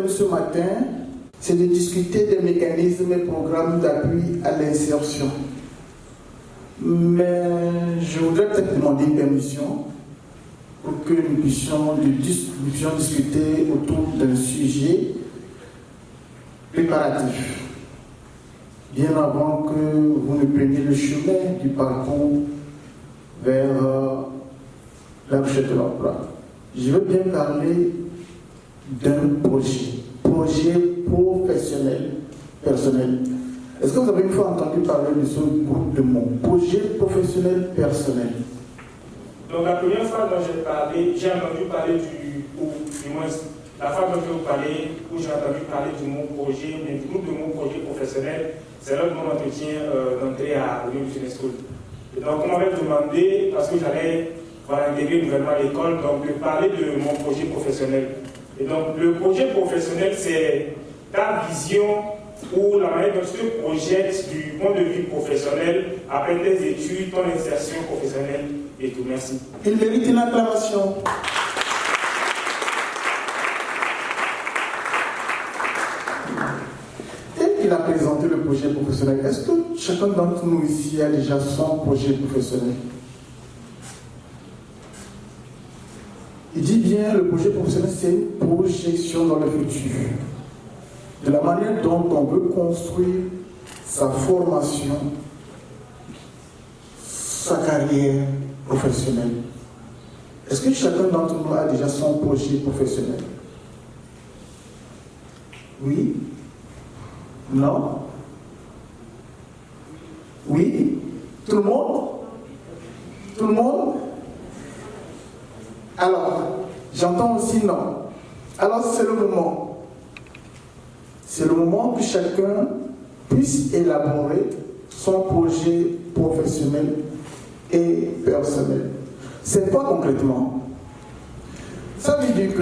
thème ce matin, c'est de discuter des mécanismes et programmes d'appui à l'insertion. Mais je voudrais peut-être demander une permission pour que nous puissions discuter autour d'un sujet préparatif, bien avant que vous ne preniez le chemin du parcours vers la recherche de l'emploi. Je veux bien parler d'un projet professionnel, personnel. Est-ce que vous avez une fois entendu parler de ce groupe de mots, projet professionnel personnel? Donc la première fois dont j'ai entendu parler du moins, la fois dont je vous parlais, où j'ai entendu parler du mot projet, mais du groupe de mots projet professionnel, c'est lors de mon entretien d'entrée à l'Union Business School. Et donc on m'avait demandé, parce que j'allais intégrer nouvellement l'école, donc de parler de mon projet professionnel. Et donc le projet professionnel, c'est ta vision ou la manière dont tu te projettes du point de vue professionnel après tes études, ton insertion professionnelle et tout. Merci. Il mérite une acclamation. Il a présenté le projet professionnel. Est-ce que chacun d'entre nous ici a déjà son projet professionnel? Il dit bien, le projet professionnel, c'est une projection dans le futur. De la manière dont on veut construire sa formation, sa carrière professionnelle. Est-ce que chacun d'entre nous a déjà son projet professionnel? Oui? Non? Oui? Tout le monde? Tout le monde? Alors, j'entends aussi non. Alors, c'est le moment. C'est le moment que chacun puisse élaborer son projet professionnel et personnel. C'est quoi concrètement? Ça veut dire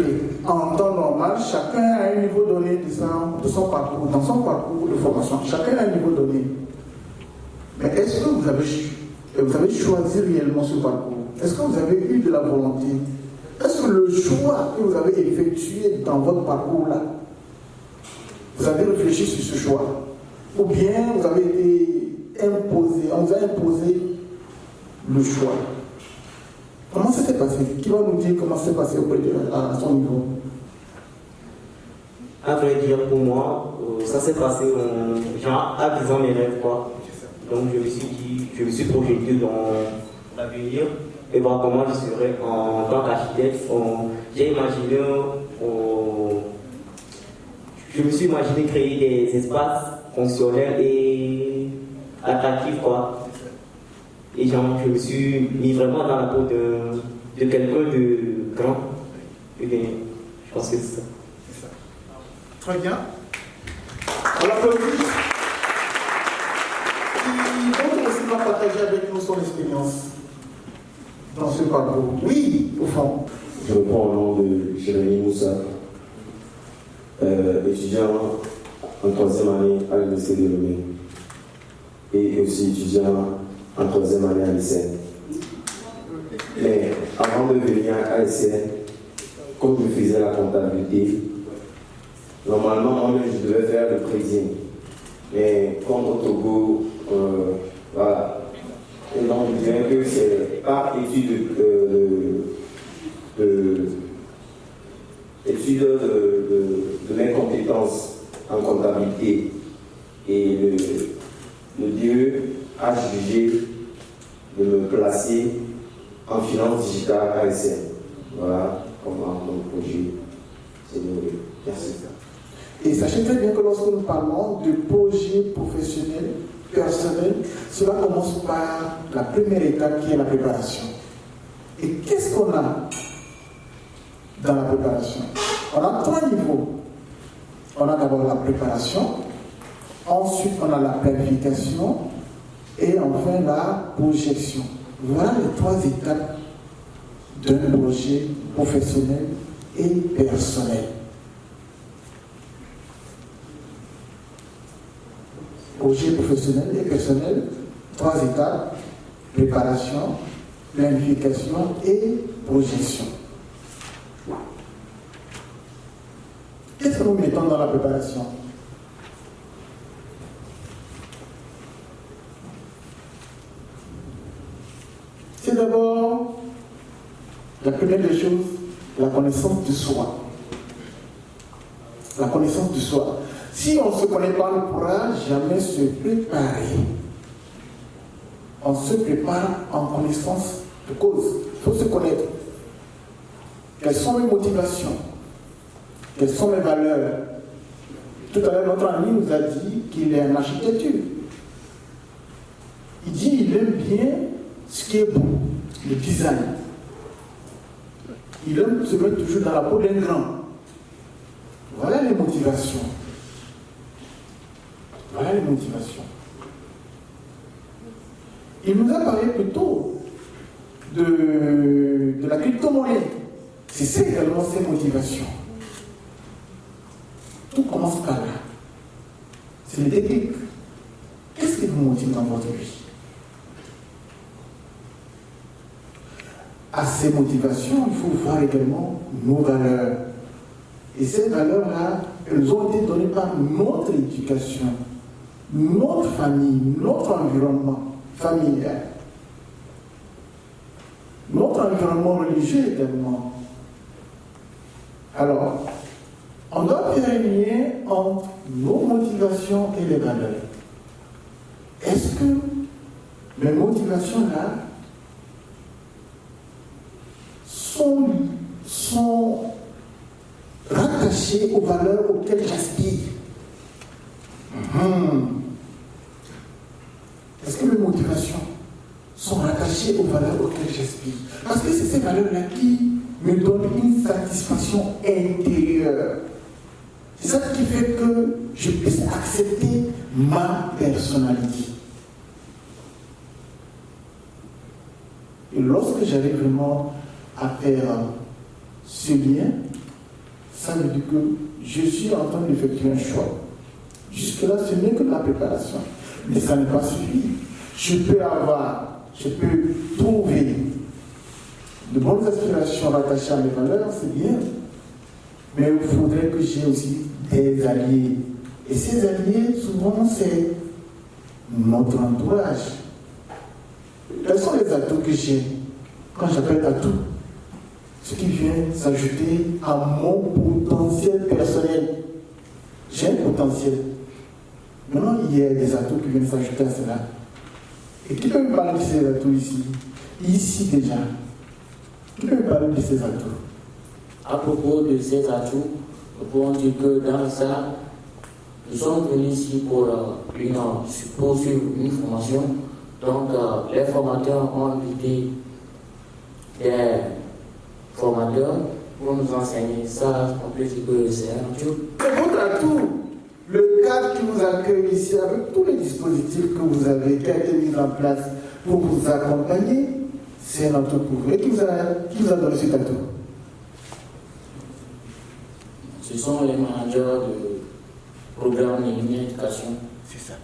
qu'en temps normal, chacun a un niveau donné de son parcours, dans son parcours de formation. Chacun a un niveau donné. Mais est-ce que vous avez choisi réellement ce parcours? Est-ce que vous avez eu de la volonté? Est-ce que le choix que vous avez effectué dans votre parcours-là, vous avez réfléchi sur ce choix? Ou bien vous avez été imposé, on vous a imposé le choix? Comment ça s'est passé? Qui va nous dire comment ça s'est passé à son niveau? À vrai dire, pour moi, ça s'est passé genre à 10 ans mes rêves, quoi. Donc je me suis dit, je me suis projeté dans l'avenir et voir comment je serais en tant qu'architecte. J'ai imaginé, je me suis imaginé créer des espaces fonctionnels et attractifs, quoi. Et genre, je me suis mis vraiment dans la peau de quelqu'un de grand. Et bien, je pense que c'est ça. Très bien. On l'applaudit. Qui aussi va partager avec nous son expérience dans ce parcours. Oui, au fond. Je reprends au nom de Jérémy Moussa, étudiant en 3e année à l'Université de Lomé et aussi étudiant en 3e année à l'ICN. Mais avant de venir à l'ICN, comme je faisais la comptabilité, normalement, moi-même, je devais faire le trading. Mais comme au Togo, voilà. Et donc, je dirais que c'est par étude de l'incompétence en comptabilité et le DE a jugé de me placer en finance digitale à l'ICN. Voilà comment mon projet s'est déroulé. Merci. Et sachez très bien que lorsque nous parlons de projet professionnel, personnel, cela commence par la première étape qui est la préparation. Et qu'est-ce qu'on a dans la préparation? On a 3 niveaux. On a d'abord la préparation, ensuite on a la planification et enfin la projection. Voilà les 3 étapes d'un projet professionnel et personnel. Projet professionnel et personnel, 3 étapes: préparation, planification et projection. Qu'est-ce que nous mettons dans la préparation? C'est d'abord, la première des choses, la connaissance de soi. La connaissance de soi. Si on ne se connaît pas, on ne pourra jamais se préparer. On se prépare en connaissance de cause. Il faut se connaître. Quelles sont mes motivations? Quelles sont mes valeurs? Tout à l'heure, notre ami nous a dit qu'il est en architecture. Il dit qu'il aime bien ce qui est beau, le design. Il aime se mettre toujours dans la peau d'un grand. Voilà les motivations. Voilà les motivations. Il nous a parlé plutôt de la crypto-monnaie. C'est ça également ses motivations. Tout commence par là. C'est le déclic. Qu'est-ce qui vous motive dans votre vie? À ces motivations, il faut voir également nos valeurs. Et ces valeurs-là, elles ont été données par notre éducation, notre famille, notre environnement familial, notre environnement religieux également. Alors, on doit faire un lien entre nos motivations et les valeurs. Est-ce que mes motivations-là sont rattachées aux valeurs auxquelles j'aspire? Est-ce que mes motivations sont rattachées aux valeurs auxquelles j'aspire? Parce que c'est ces valeurs-là qui me donnent une satisfaction intérieure. C'est ça qui fait que je puisse accepter ma personnalité. Et lorsque j'arrive vraiment à faire ce lien, ça veut dire que je suis en train d'effectuer un choix. Jusque-là, ce n'est que la préparation. Mais ça n'est pas suffi. Je peux trouver de bonnes aspirations rattachées à mes valeurs, c'est bien. Mais il faudrait que j'ai aussi des alliés. Et ces alliés, souvent, c'est notre entourage. Quels sont les atouts que j'ai? Quand j'appelle atouts, ce qui vient s'ajouter à mon potentiel personnel. J'ai un potentiel. Maintenant, il y a des atouts qui viennent s'ajouter à cela. Et qui peut me parler de ces atouts ici? Ici déjà. Qui peut me parler de ces atouts? À propos de ces atouts, nous pouvons dire que dans ça, nous sommes venus ici pour poursuivre une formation. Donc, les formateurs ont invité des formateurs pour nous enseigner ça. On peut dire que c'est un atout. C'est votre atout. Le cadre qui vous accueille ici, avec tous les dispositifs que vous avez, qui a été mis en place pour vous accompagner, c'est un atout pour vous. Et qui vous a donné cet atout? Ce sont les managers de programme de l'éducation. C'est ça.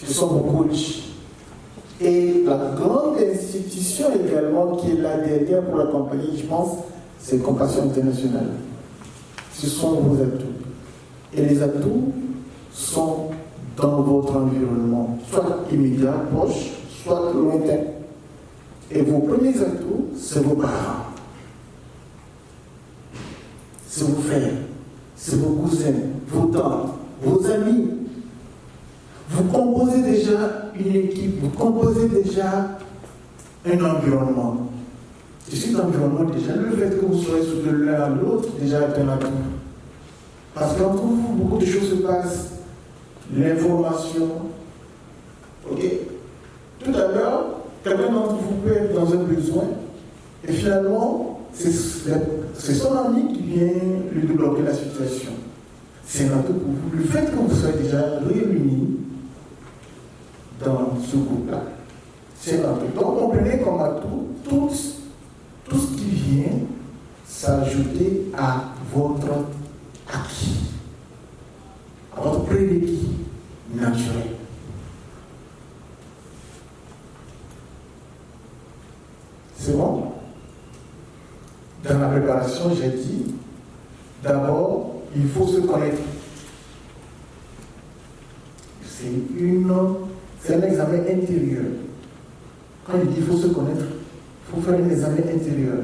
Ce sont vos coachs. Et la grande institution également qui est là derrière pour l'accompagner, je pense, c'est Compassion Internationale. Ce sont vos atouts. Et les atouts sont dans votre environnement, soit immédiat, proche, soit lointain. Et vos premiers atouts, c'est vos parents. C'est vos frères, c'est vos cousins, vos tantes, vos amis. Vous composez déjà une équipe, vous composez déjà un environnement. Et cet environnement, déjà, le fait que vous soyez sous de l'un à l'autre, déjà est un atout. Parce qu'entre vous, beaucoup de choses se passent. L'information. Ok? Tout à l'heure, quelqu'un d'entre vous peut être dans un besoin, et finalement, c'est son ami qui vient lui débloquer la situation. C'est un atout pour vous. Le fait que vous soyez déjà réunis dans ce groupe-là, c'est un atout. Donc, comprenez comme atout tout ce qui vient s'ajouter à votre acquis, à votre prérequis naturel. C'est bon? Dans la préparation, j'ai dit, d'abord, il faut se connaître. C'est un examen intérieur. Quand il dit qu'il faut se connaître, il faut faire un examen intérieur.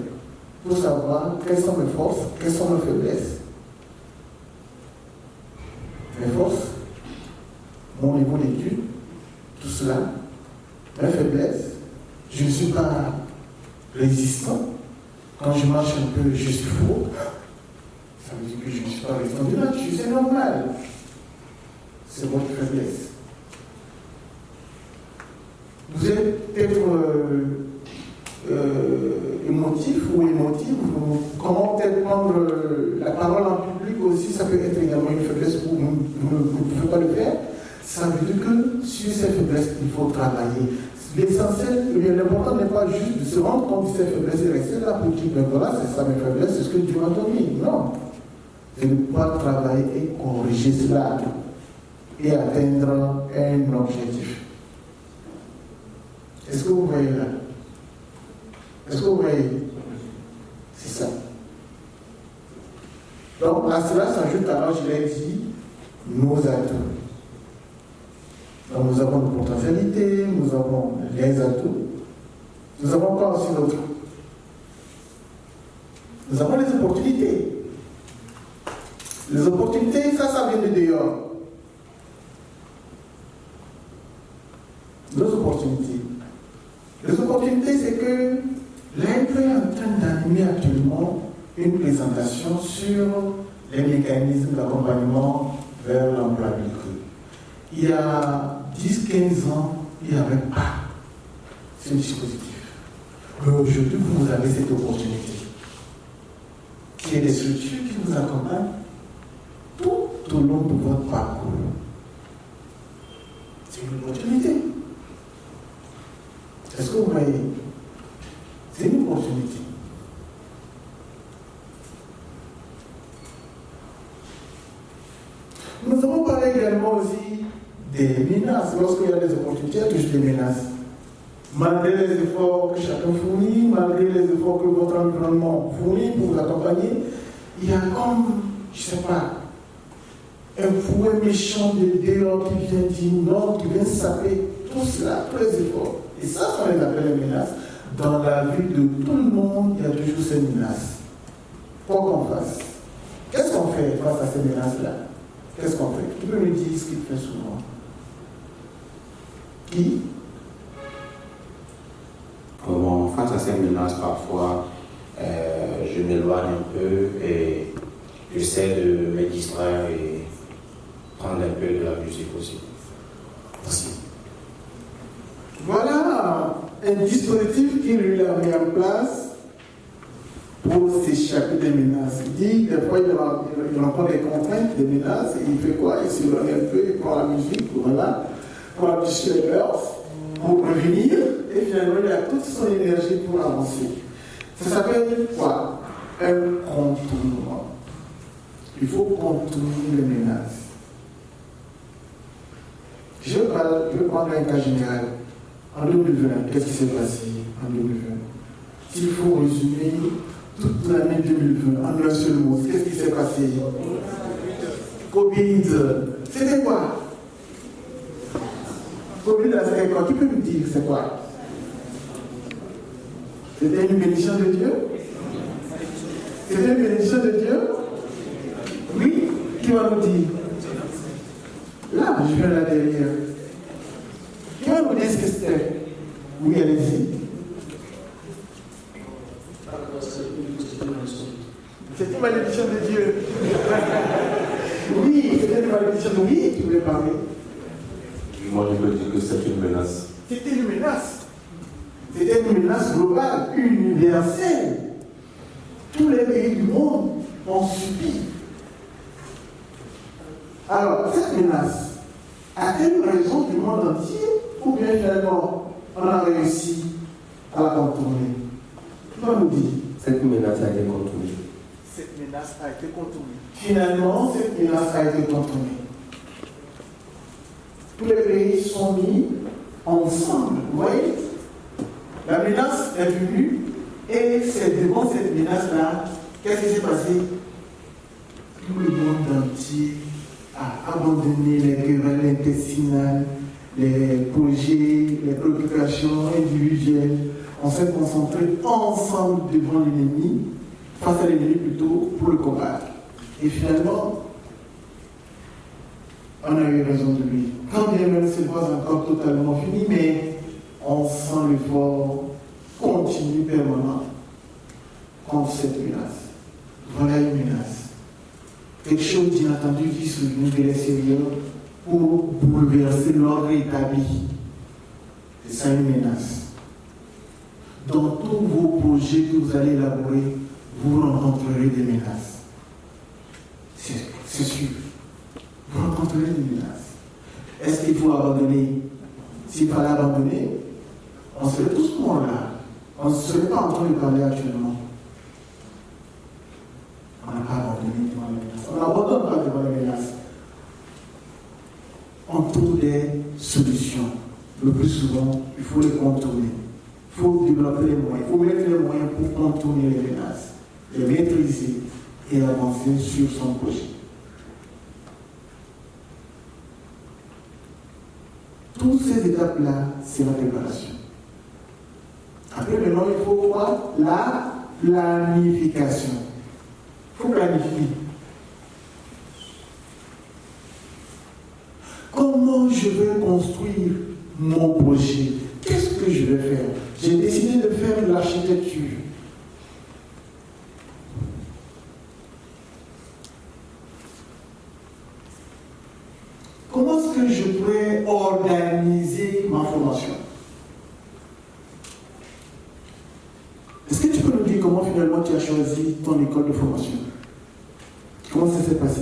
Il faut savoir quelles sont mes forces, quelles sont mes faiblesses. Mes forces, mon niveau d'études, tout cela, mes faiblesses. Je ne suis pas résistant. Quand je marche un peu, je suis faux. Ça veut dire que je ne suis pas résistant de nature, c'est normal. C'est votre faiblesse. Vous êtes peut-être émotif ou émotive, comment peut-être prendre la parole en public aussi, ça peut être également une faiblesse où vous ne pouvez pas le faire. Ça veut dire que sur ces faiblesses, il faut travailler. L'essentiel, l'important n'est pas juste de se rendre compte de ces faiblesses et rester là pour dire, ben voilà, c'est ça mes faiblesses, c'est ce que Dieu m'a donné. Non. C'est de pouvoir travailler et corriger cela et atteindre un objectif. Est-ce que vous voyez là? Est-ce que vous voyez? C'est ça. Donc à cela s'ajoute, alors je l'ai dit, nos atouts. Donc nous avons nos potentialités, nous avons les atouts. Nous avons quoi aussi d'autre? Nous avons les opportunités. Les opportunités, ça vient de dehors. Nos opportunités. Les opportunités, c'est que l'INPE est en train d'animer actuellement une présentation sur les mécanismes d'accompagnement vers l'employabilité. Il y a 10-15 ans, il n'y avait pas ce dispositif. Mais aujourd'hui, vous avez cette opportunité. Qui est des structures qui vous accompagnent tout au long de votre parcours. C'est une opportunité. Est-ce que vous voyez? C'est une opportunité. Nous avons parlé également aussi des menaces. Lorsqu'il y a des opportunités, il y a toujours des menaces. Malgré les efforts que chacun fournit, malgré les efforts que votre environnement fournit pour vous accompagner, il y a comme, je ne sais pas, un fouet méchant de dehors qui vient dire non, qui vient saper tout cela, tous les efforts. Et ça, on les appelle les menaces. Dans la vie de tout le monde, il y a toujours ces menaces. Quoi qu'on fasse. Qu'est-ce qu'on fait face à ces menaces-là? Qu'est-ce qu'on fait? Qui peut me dire ce qu'il fait souvent? Qui? Bon, face à ces menaces, parfois, je m'éloigne un peu et j'essaie de me distraire et prendre un peu de la musique aussi. Merci. Voilà un dispositif qu'il lui a mis en place pour s'échapper des menaces. Il dit, des fois, il rencontre des contraintes, des menaces, et il fait quoi? Il s'éloigne un peu, il prend la musique, voilà, pour afficher les mœurs, pour revenir, et finalement, il a toute son énergie pour avancer. Ça s'appelle quoi? Un contournement. Il faut contourner les menaces. Je vais prendre un cas général. En 2020, qu'est-ce qui s'est passé en 2020? S'il faut résumer toute l'année 2020 en un seul mot, qu'est-ce qui s'est passé? Covid. C'était quoi? Covid, c'était quoi? Qui peut me dire c'est quoi? C'était une bénédiction de Dieu? C'était une bénédiction de Dieu? Oui? Qui va nous dire? Là, je viens là derrière. Qui va nous dire ce que c'était? Oui, allez-y. C'est une malédiction de Dieu. Oui, c'était une malédiction de Dieu. Oui, tu voulais parler. Moi, je peux dire que c'est une menace. C'était une menace. C'était une menace globale, universelle. Tous les pays du monde ont subi. Alors, cette menace a-t-elle une raison du monde entier ou bien finalement on a réussi à la contourner? Qui va nous dire? Cette menace a été contournée. Cette menace a été contournée. Finalement, cette menace a été contournée. Tous les pays sont mis ensemble. Vous voyez? La menace est venue et c'est devant cette menace-là, qu'est-ce qui s'est passé? tout le monde entier a abandonné les querelles intestinales, les projets, les préoccupations individuelles. On s'est concentré ensemble devant l'ennemi, face à l'ennemi plutôt, pour le combattre. Et finalement, on a eu raison de lui. Quand bien même ce n'est pas encore totalement fini, mais on sent l'effort continu, permanent contre cette menace. Voilà une menace. Quelque chose d'inattendu qui survient de l'extérieur pour bouleverser l'ordre établi. C'est ça une menace. Dans tous vos projets que vous allez élaborer, vous rencontrerez des menaces. C'est sûr. Vous rencontrerez des menaces. Est-ce qu'il faut abandonner? S'il fallait abandonner, on serait tous morts là. On ne serait pas en train de parler actuellement. On n'a pas abandonné devant les menaces. On n'abandonne pas devant les menaces. On trouve des solutions. Le plus souvent, il faut les contourner. Il faut développer les moyens. Il faut mettre les moyens pour contourner les menaces, les maîtriser et avancer sur son projet. Toutes ces étapes-là, c'est la préparation. Après, maintenant, il faut quoi? La planification. Il faut planifier. Comment je vais construire mon projet? Qu'est-ce que je vais faire? J'ai décidé de faire de l'architecture. Comment est-ce que je pourrais organiser ma formation? Est-ce que tu peux nous dire comment finalement tu as choisi ton école de formation? Comment ça s'est passé?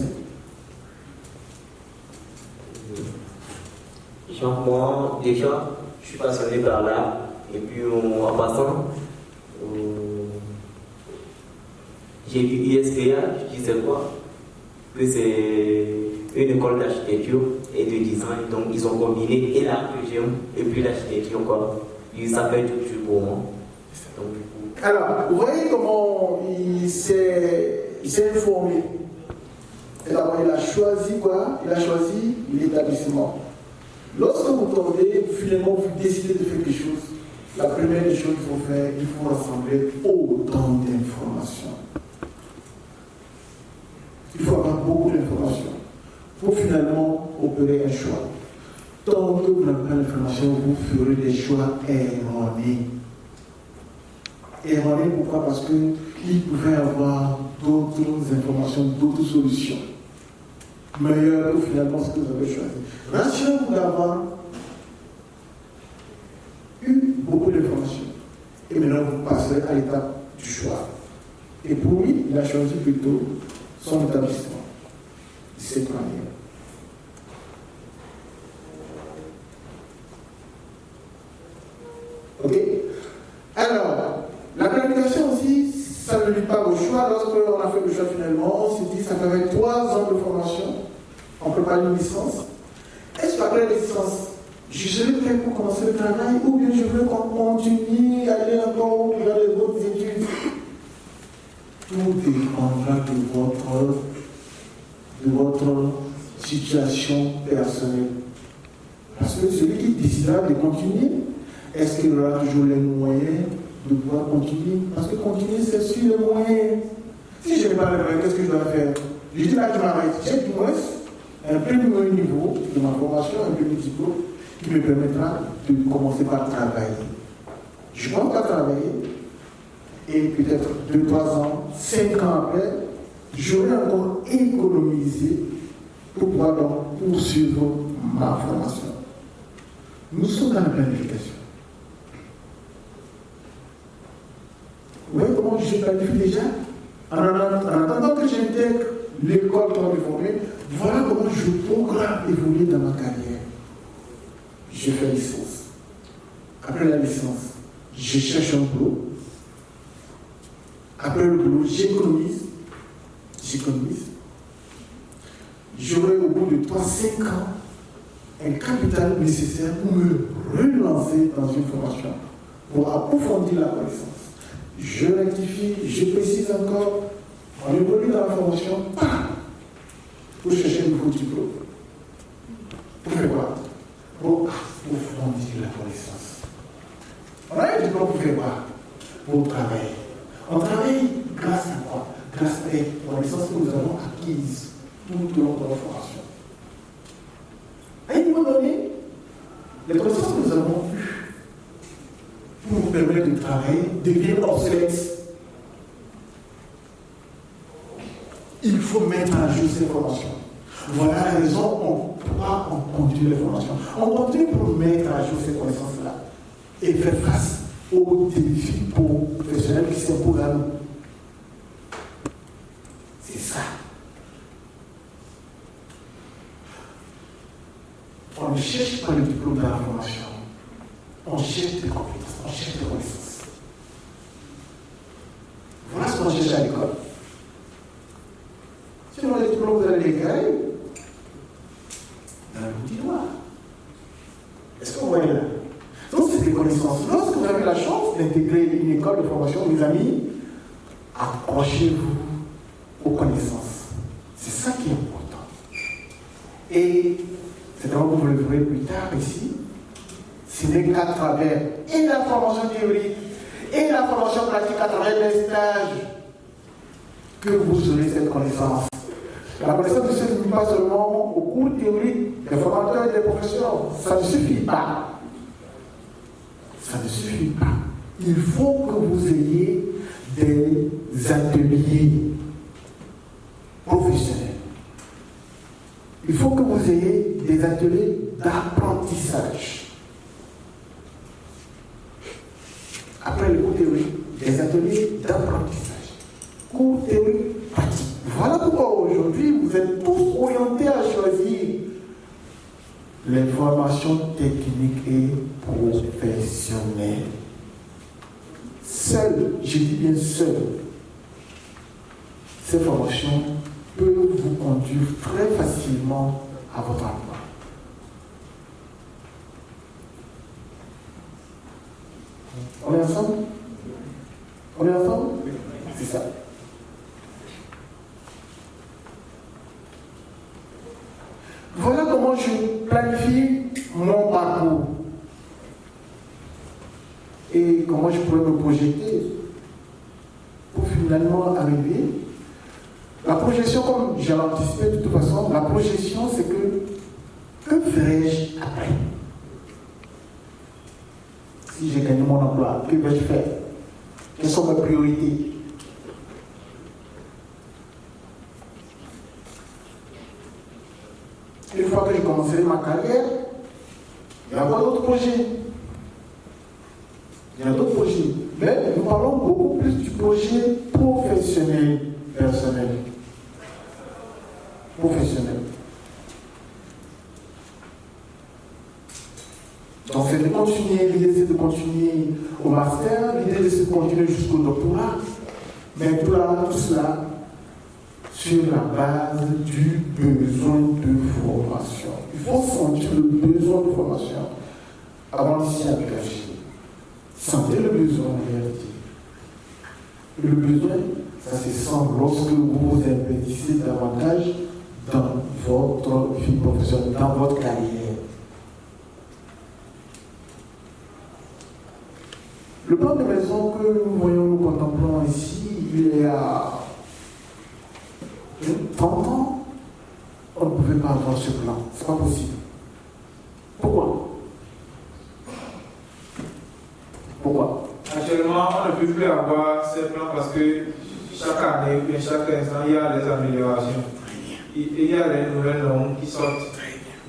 Genre moi, déjà, je suis passionné par l'art. Et puis en passant, j'ai vu ISPA, je disais quoi? Que c'est une école d'architecture et de design. Donc ils ont combiné et l'art que j'aime et puis l'architecture quoi. Et ça fait tout pour moi. Donc, du coup... Alors, vous voyez comment il s'est informé. Et d'abord, il a choisi quoi? Il a choisi l'établissement. Lorsque vous tombez, finalement, vous décidez de faire quelque chose, la première des choses qu'il faut faire, il faut rassembler autant d'informations. Il faut avoir beaucoup d'informations pour finalement opérer un choix. Tant que vous n'avez pas d'informations, vous ferez des choix erronés. Erronés, pourquoi? Parce qu'il pouvait y avoir d'autres informations, d'autres solutions meilleures que finalement ce que vous avez choisi. Rassurez-vous d'avoir eu beaucoup d'informations. Et maintenant, vous passerez à l'étape du choix. Et pour lui, il a choisi plutôt son établissement de cette manière. Ok? Alors, la planification aussi, ça ne limite pas au choix. Lorsqu'on a fait le choix finalement, on s'est dit ça fait 3 ans de formation, on prépare une licence. Est-ce qu'après la licence, je serai prêt pour commencer le travail ou bien je veux continuer à aller encore vers les autres études? Tout dépendra de votre situation personnelle. Parce que celui qui décidera de continuer, est-ce qu'il aura toujours les moyens de pouvoir continuer? Parce que continuer, c'est sur les moyens. Si je n'ai pas les moyens, qu'est-ce que je dois faire? Je dis là, je m'arrête. J'ai du moins un premier niveau de ma formation, un premier diplôme, qui me permettra de commencer par travailler. Je commence par travailler, et peut-être 2, 3 ans, 5 ans après, j'aurai encore économisé pour pouvoir donc poursuivre ma formation. Nous sommes dans la planification. Vous voyez comment je planifie déjà? En attendant que j'intègre l'école pour me former, voilà comment je programme évoluer dans ma carrière. Je fais licence. Après la licence, je cherche un boulot. Après le boulot, j'économise. J'aurai au bout de 3-5 ans un capital nécessaire pour me relancer dans une formation, pour approfondir la connaissance. Je rectifie, je précise encore, on évolue dans la formation, Vous cherchez un nouveau diplôme. Vous faites quoi? Pour grandir la connaissance. On a un diplôme pour faire quoi? Pour travailler. On travaille grâce à quoi? Grâce à les connaissances que nous avons acquises tout au long de notre formation. À un moment donné, les connaissances que nous avons eues pour nous permettre de travailler deviennent obsolètes. Il faut mettre à jour ces formations. Voilà la raison pourquoi on continue les formations. On continue pour mettre à jour ces connaissances-là et faire face aux défis professionnels qui s'imposent à nous. C'est ça. On ne cherche pas le diplôme de la formation. On cherche des compétences, on cherche des connaissances. Voilà ce qu'on cherche à l'école. Sinon, les diplômes, vous allez les gagner dans le bout du doigt. Est-ce que vous voyez là? Donc, c'est des connaissances. Lorsque vous avez la chance d'intégrer une école de formation, mes amis, accrochez-vous aux connaissances. C'est ça qui est important. Et c'est vraiment que vous le verrez plus tard ici. Ce n'est qu'à travers et la formation théorique et la formation pratique à travers les stages que vous aurez cette connaissance. La connaissance ne se limite pas seulement au cours théorique des formateurs et des professeurs. Ça ne suffit pas. Ça ne suffit pas. Il faut que vous ayez des ateliers professionnels. Il faut que vous ayez des ateliers d'apprentissage. Après le cours théorique, des ateliers d'apprentissage. Cours théorique pratique. Voilà pourquoi aujourd'hui vous êtes tous orientés à choisir les formations techniques et professionnelles. Seul, je dis bien seul, ces formations peuvent vous conduire très facilement à votre emploi. On est ensemble? On est ensemble? C'est ça. Voilà comment je planifie mon parcours et comment je pourrais me projeter pour finalement arriver. La projection, comme j'ai anticipé de toute façon, la projection c'est que ferai-je après? Si j'ai gagné mon emploi, que vais-je faire? Quelles sont mes priorités? Une fois que j'ai commencé ma carrière, il y a d'autres projets. Il y a d'autres projets. Mais nous parlons beaucoup plus du projet professionnel, personnel. Professionnel. Donc c'est de continuer, l'idée c'est de continuer au master, l'idée c'est de continuer jusqu'au doctorat. Mais tout cela sur la base du besoin de formation. Il faut sentir le besoin de formation avant de s'y engager. Sentez le besoin en réalité. Le besoin, ça se sent lorsque vous vous investissez davantage dans votre vie professionnelle, dans votre carrière. Le plan de maison que nous voyons, nous contemplons ici, il est à 30 ans, on ne pouvait pas avoir ce plan. Ce n'est pas possible. Pourquoi? Pourquoi? Actuellement, on ne peut plus avoir ces plans parce que chaque année, chaque instant, il y a des améliorations. Il y a des nouvelles normes qui sortent.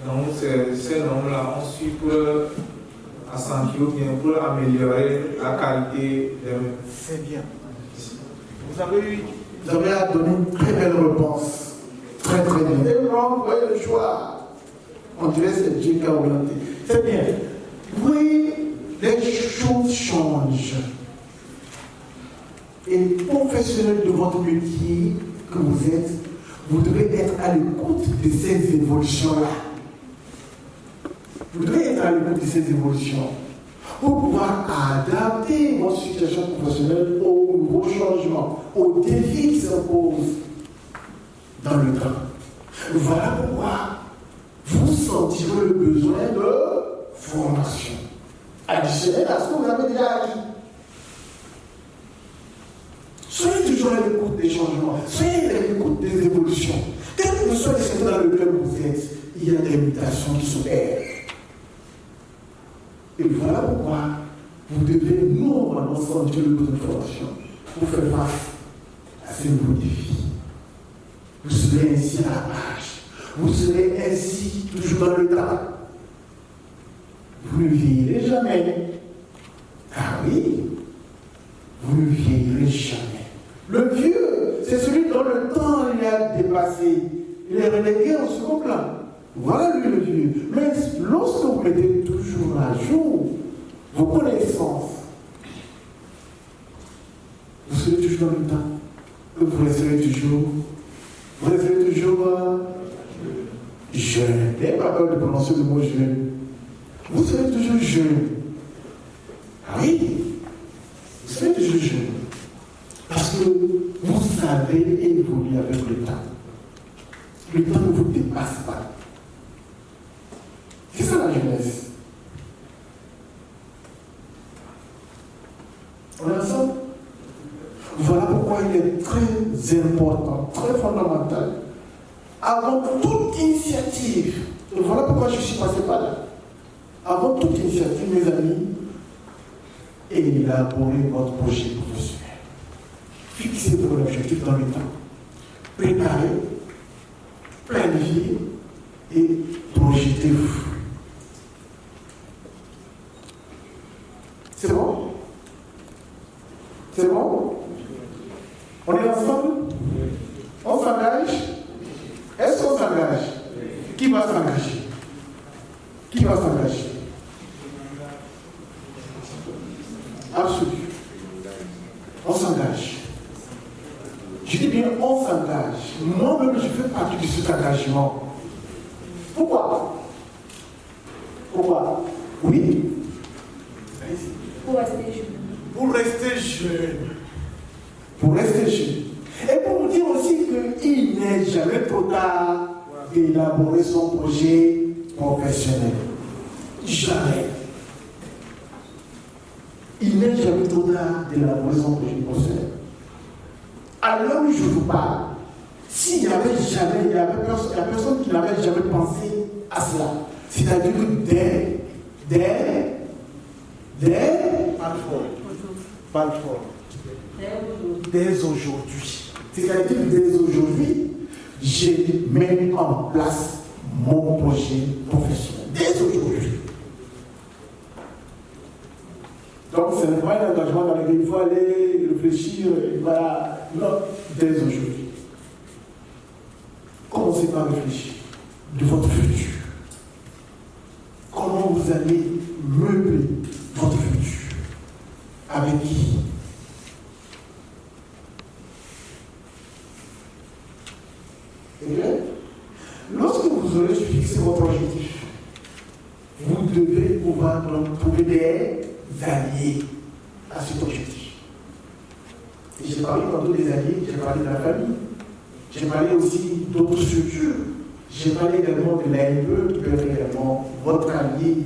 Donc, ces normes-là, on suit pour accentuer ou bien pour améliorer la qualité des mêmes. C'est bien. Vous avez donné une très belle réponse. Très très bien. Et non, vous voyez le choix. On dirait que c'est Dieu qui a orienté. C'est bien. Oui, les choses changent. Et professionnel de votre métier que vous êtes, vous devez être à l'écoute de ces évolutions-là. Vous devez être à l'écoute de ces évolutions pour pouvoir adapter votre situation professionnelle aux nouveaux changements, aux défis qui s'imposent dans le temps. Voilà pourquoi vous sentirez le besoin de formation additionnelle à ce que vous avez déjà acquis. Soyez toujours à l'écoute des changements, soyez à l'écoute des évolutions. Quel que soit le secteur dans lequel vous êtes, il y a des mutations qui s'opèrent. Et voilà pourquoi vous devez normalement sentir le besoin de formation pour faire face à ces nouveaux défis. Vous serez ainsi à la page. Vous serez ainsi toujours dans le temps. Vous ne vieillirez jamais. Ah oui, vous ne vieillirez jamais. Le vieux, c'est celui dont le temps il a dépassé. Il est relégué au second plan. Voilà lui le vieux. Mais lorsque vous mettez toujours à jour vos connaissances, vous serez toujours dans le temps. Vous resterez toujours jeune. N'ayez pas peur de prononcer le mot jeune. Vous serez toujours jeune. Ah oui, vous serez toujours jeune. Parce que vous savez évoluer avec le temps. Le temps ne vous dépasse pas. C'est ça la jeunesse. On est ensemble? Voilà pourquoi il est très important, très fondamental, avant toute initiative, et voilà pourquoi je suis passé par là, avant toute initiative, mes amis, élaborez votre projet professionnel. Fixez vos objectifs dans le temps. Préparez, planifiez et projetez-vous. C'est bon? C'est bon? On est ensemble? On s'engage? Est-ce qu'on s'engage? Qui va s'engager? Qui va s'engager? Absolu. On s'engage. Je dis bien on s'engage. Moi-même, je fais partie de cet engagement. Pourquoi? Pourquoi? Oui? Pour rester jeune. Pour rester jeune. Pour rester jeune. Et pour vous dire aussi qu'il n'est jamais trop tard d'élaborer son projet professionnel. Jamais. Il n'est jamais trop tard d'élaborer son projet professionnel. À l'heure où je vous parle, s'il n'y avait jamais, il y a personne qui n'avait jamais pensé à cela. C'est-à-dire que dès aujourd'hui. C'est-à-dire que dès aujourd'hui, j'ai mis en place mon projet professionnel. Dès aujourd'hui. Donc, ce n'est pas un engagement dans lequel il faut aller réfléchir, voilà. Non, dès aujourd'hui. Commencez par réfléchir de votre futur. Comment vous allez meubler votre futur? Avec qui? C'est clair? Lorsque vous aurez fixé votre objectif, vous devez pouvoir trouver des alliés à cet objectif. Et j'ai parlé tantôt des alliés, j'ai parlé de la famille, j'ai parlé aussi d'autres structures, j'ai parlé également de l'AME qui peut être également votre allié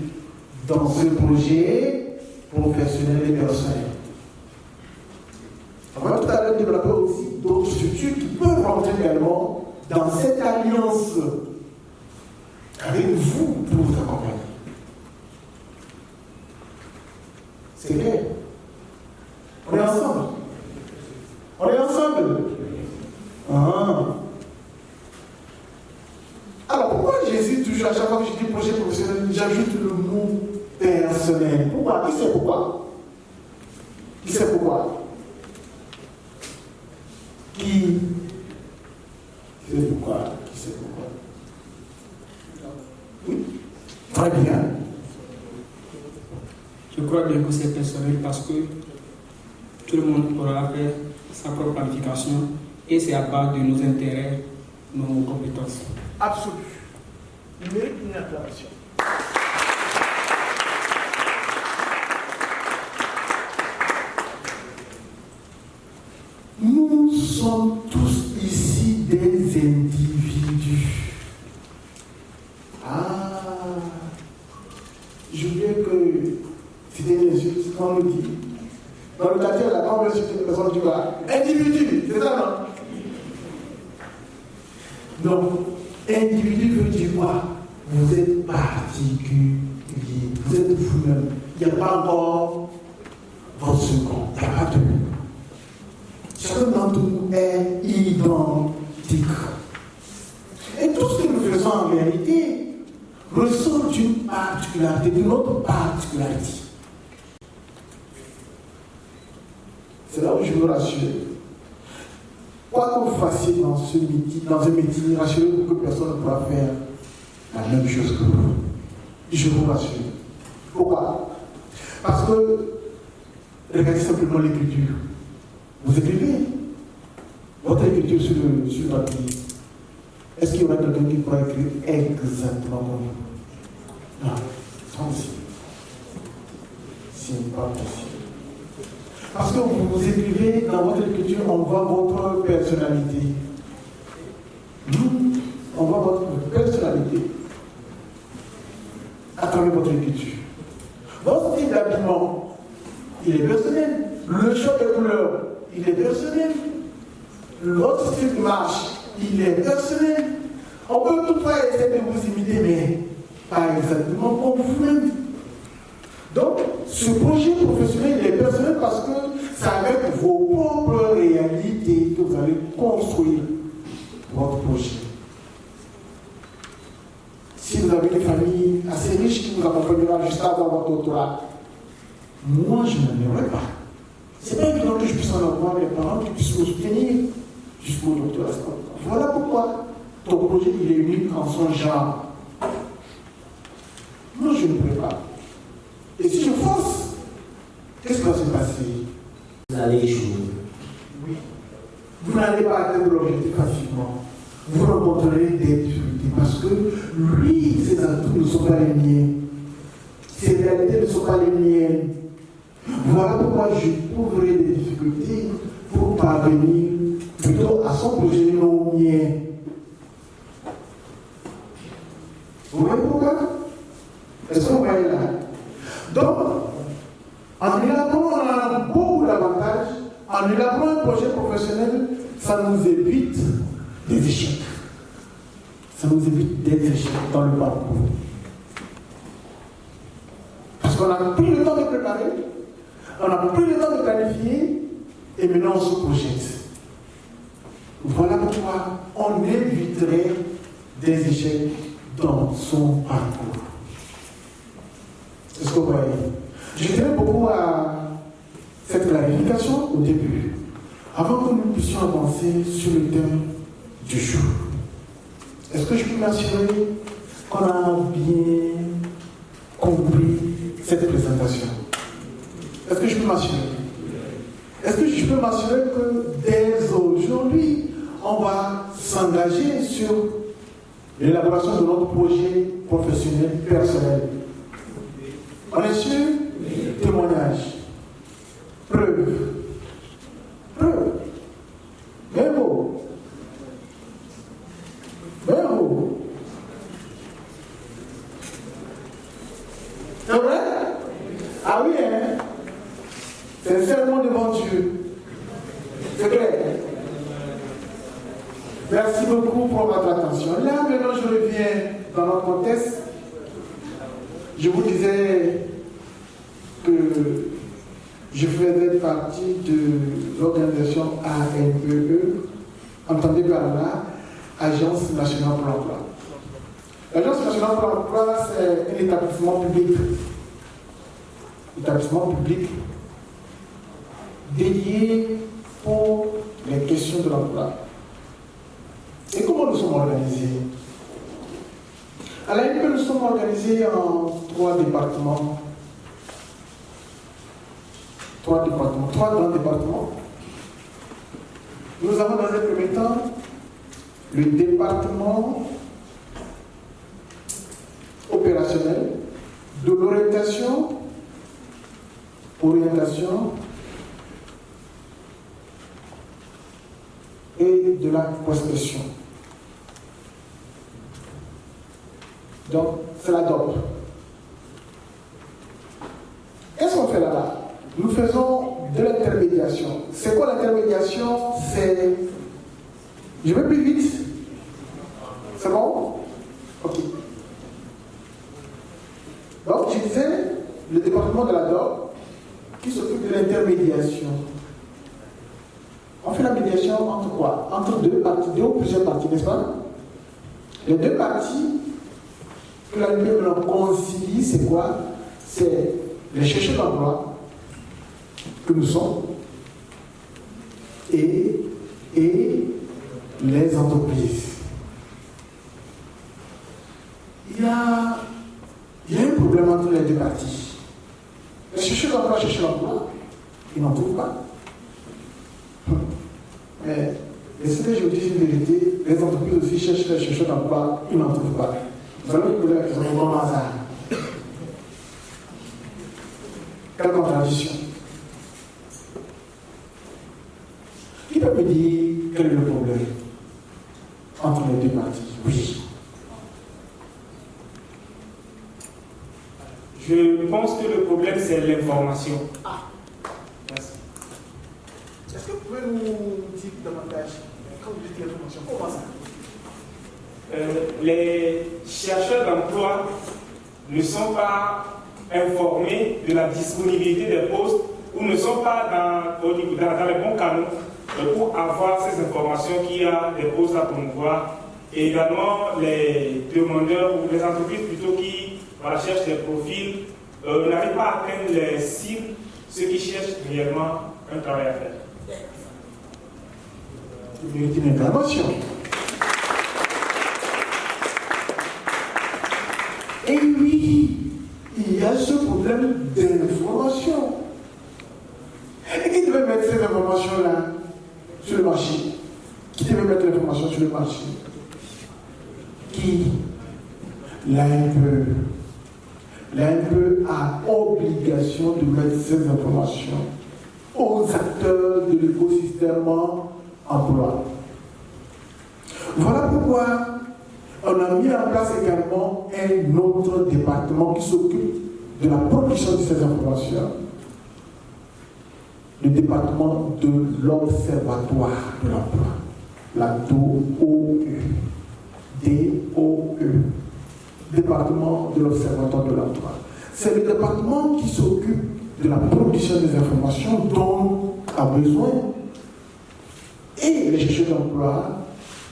dans ce projet professionnel et personnel. On va tout à l'heure développer aussi d'autres structures qui peuvent rentrer également dans cette alliance avec vous pour vous accompagner. C'est clair? On est ensemble? On est ensemble? Alors pourquoi j'hésite toujours à chaque fois que je dis projet professionnel, j'ajoute le mot personnel? Pourquoi? Qui sait pourquoi? Qui sait pourquoi? Qui sait pourquoi? Qui sait pourquoi? Oui? Très bien. Je crois bien que c'est personnel parce que tout le monde pourra faire sa propre planification et c'est à part de nos intérêts, nos compétences. Absolu. Il mérite une acclamation. Nous sommes tous ici des individus. on nous dit, dans le quartier, la conversion d'une personne du quoi? Individu, c'est ça, non? Donc, individu veut dire quoi? Vous êtes particulier, vous êtes vous-même. Il n'y a pas encore votre second, il n'y a pas de. Chacun d'entre nous est identique. Et tout ce que nous faisons en réalité ressort d'une particularité, d'une autre particularité. C'est là où je veux rassurer. Quoi que vous fassiez dans un métier, rassurez-vous que personne ne pourra faire la même chose que vous. Je vous rassure. Pourquoi? Parce que regardez simplement l'écriture. Vous écrivez votre écriture sur le papier. Est-ce qu'il y aura quelqu'un qui pourra écrire exactement comme vous? Non, c'est impossible. C'est pas possible. Parce que vous écrivez dans votre écriture, on voit votre personnalité. On voit votre personnalité à travers votre écriture. Votre style d'habillement, il est personnel. Le choix des couleurs, il est personnel. Votre style de marche, il est personnel. On peut toutefois essayer de vous imiter, mais pas exactement comme vous-même. Donc, ce projet professionnel il est personnel parce que c'est avec vos propres réalités que vous allez construire votre projet. Si vous avez une famille assez riche qui vous accompagnera juste avant votre doctorat, moi je n'en aurais pas. C'est pas évident que je puisse en avoir des parents qui puissent me soutenir jusqu'au doctorat. Voilà pourquoi ton projet il est unique en son genre. Moi je ne pourrais pas. Et si je force, qu'est-ce qui va se passer? Vous allez échouer. Oui. Vous n'allez pas atteindre l'objectif facilement. Vous rencontrerez des difficultés parce que lui, ses atouts ne sont pas les miens. Ses réalités ne sont pas les miennes. Voilà pourquoi je trouverai des difficultés pour parvenir plutôt à son projet, non au mien. Vous voyez pourquoi? Est-ce que vous voyez là? Donc, en élaborant, on a beaucoup d'avantages. En élaborant un projet professionnel, ça nous évite des échecs. Ça nous évite des échecs dans le parcours. Parce qu'on a pris le temps de préparer, on a pris le temps de planifier, et maintenant on se projette. Voilà pourquoi on éviterait des échecs dans son parcours. Est-ce que vous voyez? Je tenais beaucoup à cette clarification au début, avant que nous puissions avancer sur le thème du jour. Est-ce que je peux m'assurer qu'on a bien compris cette présentation? Est-ce que je peux m'assurer? Est-ce que je peux m'assurer que dès aujourd'hui, on va s'engager sur l'élaboration de notre projet professionnel personnel? On est sûr? Témoignage. Preuve. Preuve. Mémo. Mémo. C'est vrai? Ah oui, hein? Sincèrement devant Dieu. C'est clair. Merci beaucoup pour votre attention. Là, maintenant, je reviens dans notre contexte. Je vous disais que je faisais partie de l'organisation ANPE, entendez par là, Agence nationale pour l'emploi. L'Agence nationale pour l'emploi, c'est un établissement public. Établissement public dédié pour les questions de l'emploi. Et comment nous sommes organisés? À l'ANPE, nous sommes organisés en trois départements. Trois grands départements. Nous avons dans un premier temps le département opérationnel de l'orientation et de la prospection. Donc, c'est la DOP. Qu'est-ce qu'on fait fait là-bas? Nous faisons de l'intermédiation. C'est quoi l'intermédiation? C'est... Je vais plus vite. C'est bon? Ok. Donc, je disais, le département de la DOR qui s'occupe de l'intermédiation. On fait la médiation entre quoi? Entre deux parties, deux ou plusieurs parties, n'est-ce pas? Les deux parties que la l'on concilie, c'est quoi? C'est les chercheurs d'emploi que nous sommes et les entreprises. Il y a un problème entre les deux parties. Les chercheurs d'emploi, ils n'en trouvent pas. Mais laissez-moi je dis une vérité, les entreprises aussi cherchent les chercheurs d'emploi, ils n'en trouvent pas. Vous allez me poser la question, comment ça? Quelle contradiction? Qui peut me dire quel est le problème entre les deux parties? Oui. Je pense que le problème, c'est l'information. Ah. Merci. Est-ce que vous pouvez nous dire davantage quand vous dites l'information? Comment ça? Les chercheurs d'emploi ne sont pas informés de la disponibilité des postes ou ne sont pas dans les bons canaux pour avoir ces informations qu'il y a des postes à promouvoir. Et également, les demandeurs ou les entreprises plutôt qui cherchent des profils n'arrivent pas à atteindre les cibles, ceux qui cherchent réellement un travail à faire. Vous méritez une intervention. Et oui, il y a ce problème d'information. Et qui devait mettre ces informations-là sur le marché? Qui devait mettre l'information sur le marché? Qui? L'ANPE. L'ANPE a obligation de mettre ces informations aux acteurs de l'écosystème emploi. Voilà pourquoi on a mis en place également un autre département qui s'occupe de la production de ces informations. Le département de l'Observatoire de l'emploi, la DOE. Département de l'Observatoire de l'emploi. C'est le département qui s'occupe de la production des informations dont a besoin et les chercheurs d'emploi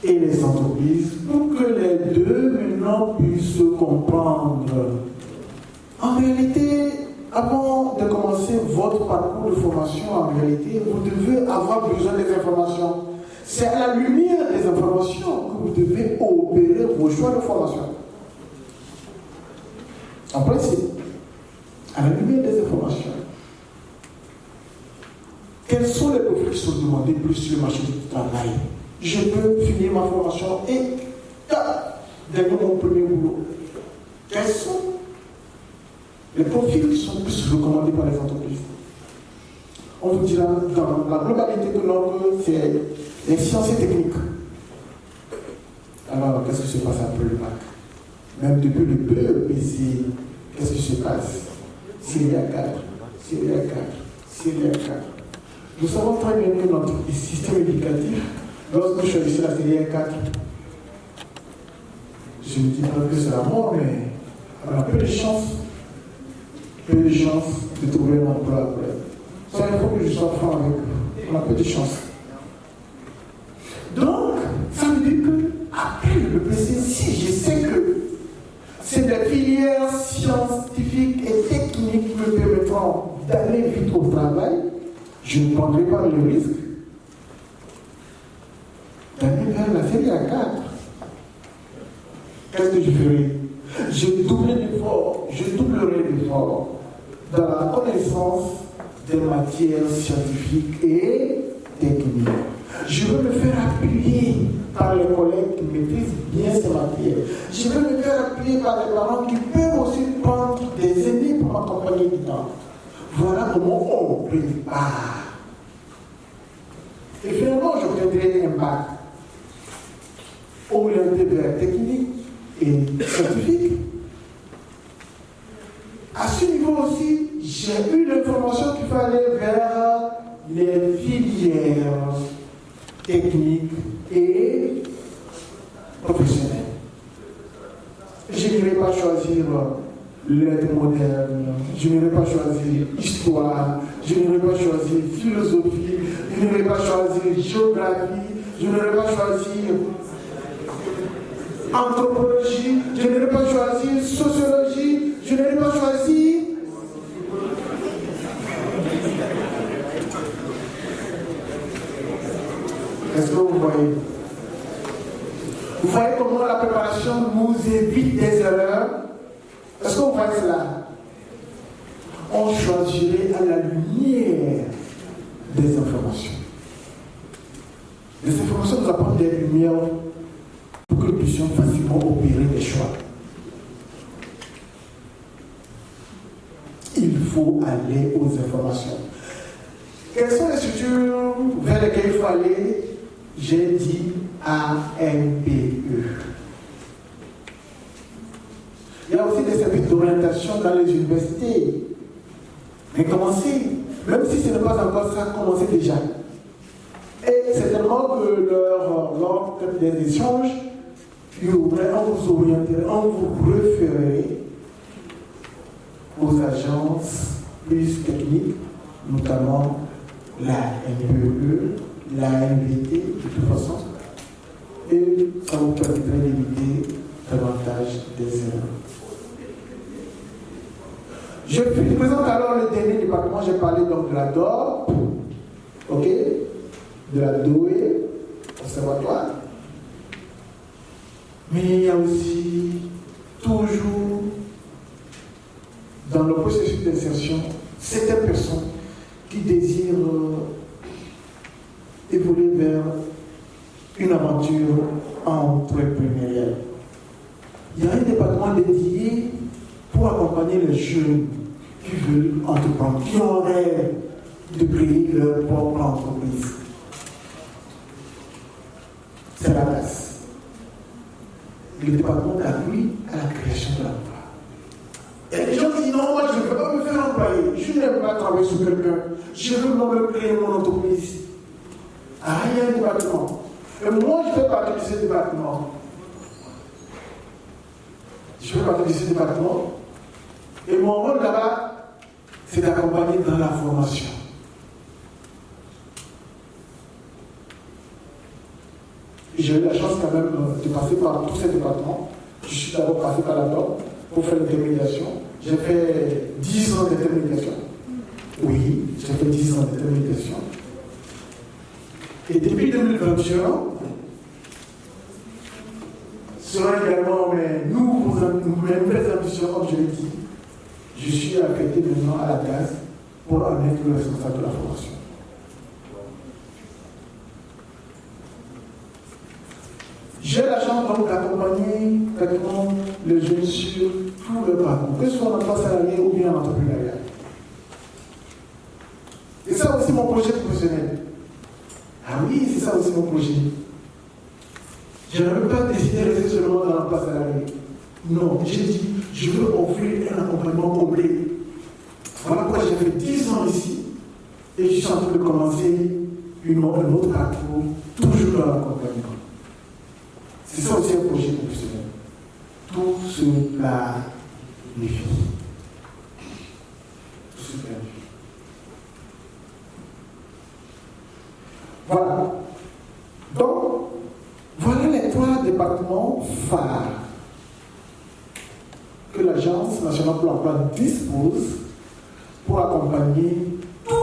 et les entreprises pour que les deux maintenant puissent se comprendre. En réalité, avant de commencer votre parcours de formation, en réalité, vous devez avoir besoin des informations. C'est à la lumière des informations que vous devez opérer vos choix de formation. En principe, à la lumière des informations, quels sont les profils qui sont demandés plus sur le marché du travail? Je peux finir ma formation et gagner mon premier boulot. Quels sont les profils qui sont plus recommandés par les entreprises? On vous dira dans la globalité que l'on c'est les sciences et techniques. Alors, qu'est-ce qui se passe après le bac? Même depuis le BEPC, qu'est-ce qui se passe? Syria 4, Syria 4, Syria 4. Nous savons très bien que notre système éducatif, lorsque je choisissais la Syria 4, je ne dis pas que c'est la mort, mais on a peu de chances de trouver un emploi après. Ça, il faut que je sois franc avec eux. On a peu de chances. Donc, ça veut dire que après le BPC, si je sais que c'est des filières scientifiques et techniques qui me permettront d'aller vite au travail, je ne prendrai pas le risque d'aller vers la série A4. Qu'est-ce que je ferai? Je doublerai l'effort dans la connaissance des matières scientifiques et techniques. Je veux me faire appuyer par les collègues qui maîtrisent bien ces matières. Je veux me faire appuyer par les parents qui peuvent aussi prendre des aînés pour m'accompagner du temps. Voilà comment on prépare. Et finalement, j'obtiendrai un bac orienté vers technique et scientifique. À ce niveau aussi, j'ai eu l'information qu'il fallait vers les filières techniques et professionnelles. Je n'irai pas choisir lettres modernes, je n'irai pas choisir histoire, je n'irai pas choisir philosophie, je n'irai pas choisir géographie, je n'irai pas choisir anthropologie, je n'aurais pas choisi sociologie, je n'aurais pas choisi. Est-ce que vous voyez? Vous voyez comment la préparation nous évite des erreurs? Est-ce que vous voyez cela? On choisirait à la lumière des informations. Les informations nous apportent des lumières pour que nous puissions facilement opérer des choix. Il faut aller aux informations. Quelles sont les structures vers lesquelles il faut aller? J'ai dit AMPE. Il y a aussi des services d'orientation dans les universités. Mais commencez, même si ce n'est pas encore ça, commencez déjà. Et certainement que lors des échanges, on vous orienterait, on vous référerait aux agences plus techniques, notamment la MPE, la MVT, de toute façon, et ça vous permettrait d'éviter davantage des erreurs. Je présente alors le dernier département, j'ai parlé donc de la DOP, ok, de la DOE, Conservatoire. Mais il y a aussi toujours dans le processus d'insertion certaines personnes qui désirent évoluer vers une aventure entrepreneuriale. Il y a un département dédié pour accompagner les jeunes qui veulent entreprendre, qui ont rêve de créer leur propre entreprise. C'est la base. Le département d'appui à la création de l'emploi. Il y a des gens qui disent non, moi je ne veux pas me faire employer, je n'aime pas travailler sur quelqu'un, je veux moi-même créer mon entreprise. Ah, il y a un département. Et moi je fais partie de ce département. Je fais partie de ce département. Et mon rôle là-bas, c'est d'accompagner dans la formation. J'ai eu la chance quand même de passer par tous ces départements. Je suis d'abord passé par la DOP pour faire l'intermédiation. J'ai fait 10 ans d'intermédiation. Oui, j'ai fait 10 ans d'intermédiation. Et depuis 2021, sera également mes nouvelles ambitions, comme je l'ai dit. Je suis affecté maintenant à la base pour en être le responsable de la formation. J'ai la chance donc d'accompagner pratiquement les jeunes sur tout le parcours, que ce soit en emploi salarié ou bien en entrepreneuriat. Et ça aussi mon projet professionnel. Ah oui, c'est ça aussi mon projet. Je n'avais pas décidé de rester seulement dans l'emploi salarié. Non, j'ai dit, je veux offrir un accompagnement complet. Voilà pourquoi j'ai fait 10 ans ici et je suis en train de commencer un autre parcours, toujours dans l'accompagnement. C'est ça aussi un projet professionnel. Tout se planifie. Tout se planifie. Voilà. Donc, voilà les 3 départements phares que l'Agence nationale pour l'emploi dispose pour accompagner tout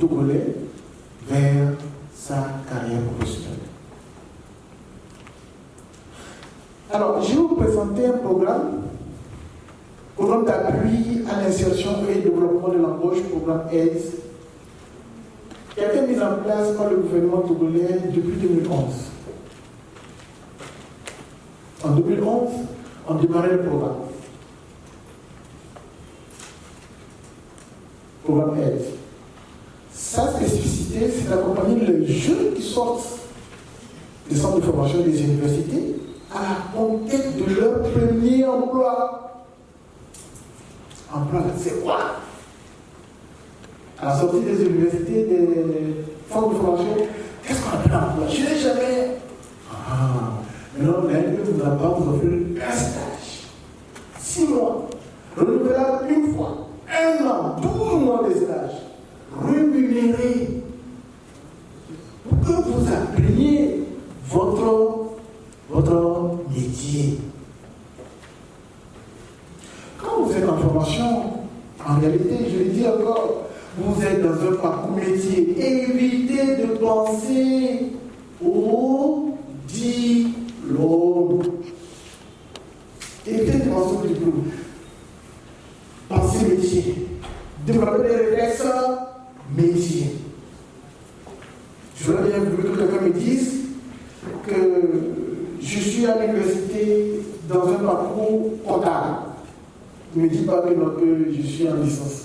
Togolais vers sa carrière professionnelle. Alors, je vais vous présenter un programme d'appui à l'insertion et développement de l'embauche, programme AIDS, qui a été mis en place par le gouvernement togolais depuis 2011. En 2011, on démarrait le programme. Programme AIDS. Sa spécificité, c'est d'accompagner les jeunes qui sortent des centres de formation des universités à la conquête de leur premier emploi. emploi, c'est quoi? À la sortie des universités, des centres de formation, qu'est-ce qu'on appelle emploi? Je n'ai jamais. Mais non, l'ANP ne va pas vous offrir un stage. 6 mois, renouvelable une fois, 1 an, 12 mois de stage, rémunéré pour que vous appreniez votre métier. Quand vous êtes en formation, en réalité, je le dis encore, vous êtes dans un parcours métier. Évitez de penser au diplôme. Évitez de penser au diplôme. Pensez métier. Développez des réflexes métier. J'aurais bien voulu que quelqu'un me dise que je suis à l'université dans un parcours comptable. Ne me dites pas que je suis en licence.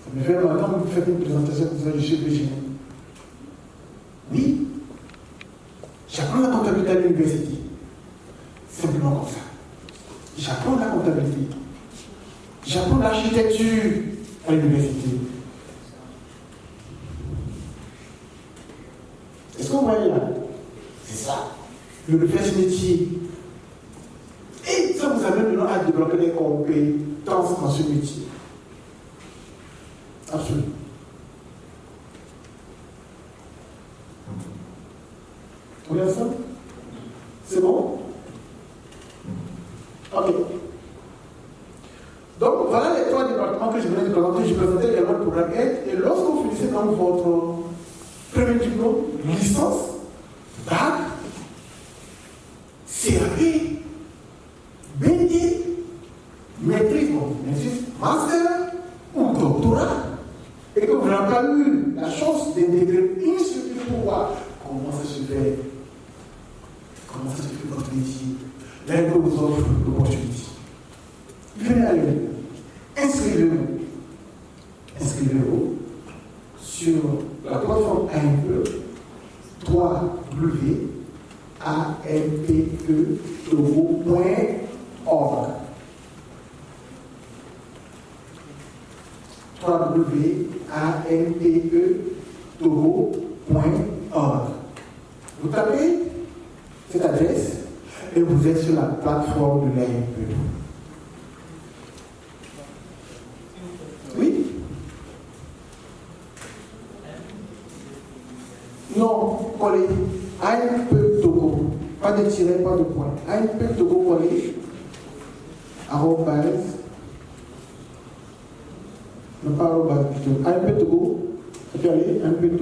Ça me fait mal quand vous faites une présentation comme ça, je suis végétal. Oui, j'apprends la comptabilité à l'université. Simplement comme ça. J'apprends la comptabilité. J'apprends l'architecture à l'université. Est-ce que vous voyez là? C'est ça. Le réflexe métier. Et ça vous amène maintenant à développer des compétences dans ce métier. Absolument. Vous voyez ça? C'est bon? Ok. Donc voilà les 3 départements que je venais de présenter. Je présentais également le programme aide. Et lorsque vous finissez dans votre premier diplôme, licence, bac, CAP, BD, maîtrise, master ou doctorat, et que vous n'avez pas eu la chance d'intégrer une structure pour voir comment ça se fait, votre métier, là que vous offre l'opportunité. Venez à lui, inscrivez-vous sur la plateforme AMPE, www.ampeetogo.org. www.ampeetogo.org. Vous tapez cette adresse et vous êtes sur la plateforme de l'AMPE. Oui? Non, collé. AMPE Togo. Pas de tiret, pas de point. AMPE Togo collé. Arrobase. Non, pas arrobase plutôt. AMPE Togo. Ça peut aller. AMPE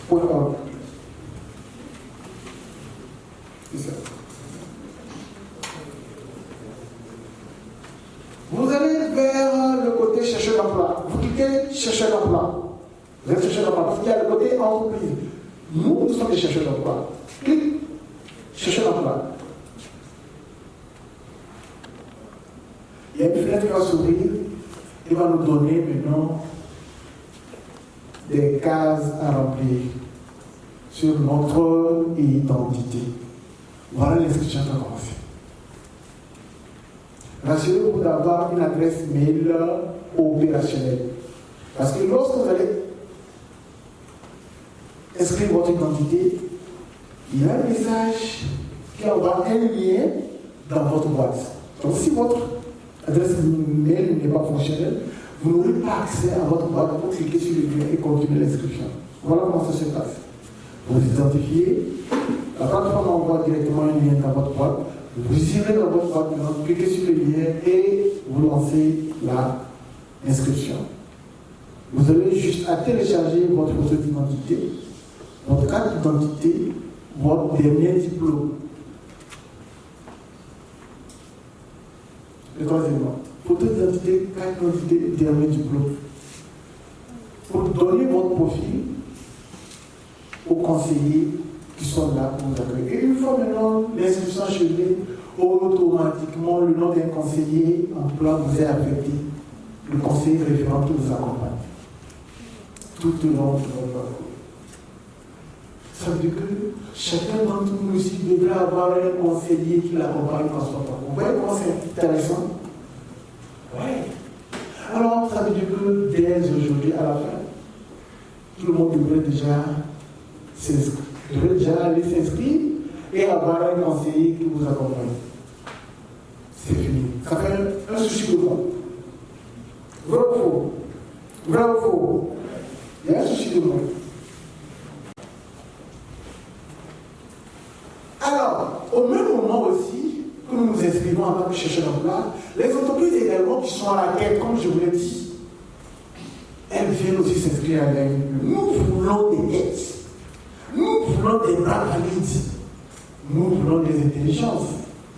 Togo.org. C'est ça. Vous allez vers le côté chercher d'emploi. Vous cliquez chercher d'emploi. Vous êtes chercheur d'emploi parce qu'il y a le côté entreprise. Nous sommes des chercheurs d'emploi. Clique chercher d'emploi. Il y a une fenêtre qui va s'ouvrir et va nous donner maintenant des cases à remplir sur notre identité. Voilà l'inscription qui a commencé. Rassurez-vous d'avoir une adresse mail opérationnelle. Parce que lorsque vous allez inscrire votre identité, il y a un message qui envoie un lien dans votre boîte. Donc si votre adresse mail n'est pas fonctionnelle, vous n'aurez pas accès à votre boîte pour cliquer sur le lien et continuer l'inscription. Voilà comment ça se passe. Vous vous identifiez, la plateforme envoie directement un lien dans votre boîte. Vous irez dans votre boîte, vous cliquez sur le lien et vous lancez l'inscription. Vous avez juste à télécharger votre photo d'identité, votre carte d'identité, votre dernier diplôme. Le troisièmement, photo d'identité, carte d'identité, dernier diplôme. Pour donner votre profil aux conseillers qui sont là pour vous accueillir. Et une fois maintenant l'inscription achevée, automatiquement le nom d'un conseiller emploi vous est affecté. Le conseiller référent qui vous accompagne tout au long de votre parcours. Ça veut dire que chacun d'entre nous aussi devrait avoir un conseiller qui l'accompagne dans son parcours. Vous voyez comment c'est intéressant? Ouais. Alors, ça veut dire que dès aujourd'hui, à la fin, tout le monde devrait déjà s'inscrire. Devrait déjà aller s'inscrire et avoir un conseiller qui vous accompagne. C'est fini. Ça fait un souci de moi. Vrai ou faux? Vrai ou faux? Il y a un souci de moi. Alors, au même moment aussi que nous nous inscrivons en tant que chercheurs d'emploi, les entreprises également qui sont à la quête, comme je vous l'ai dit, elles viennent aussi s'inscrire à l'AME. Nous voulons des têtes. Nous voulons des bras valides. Nous voulons des intelligences.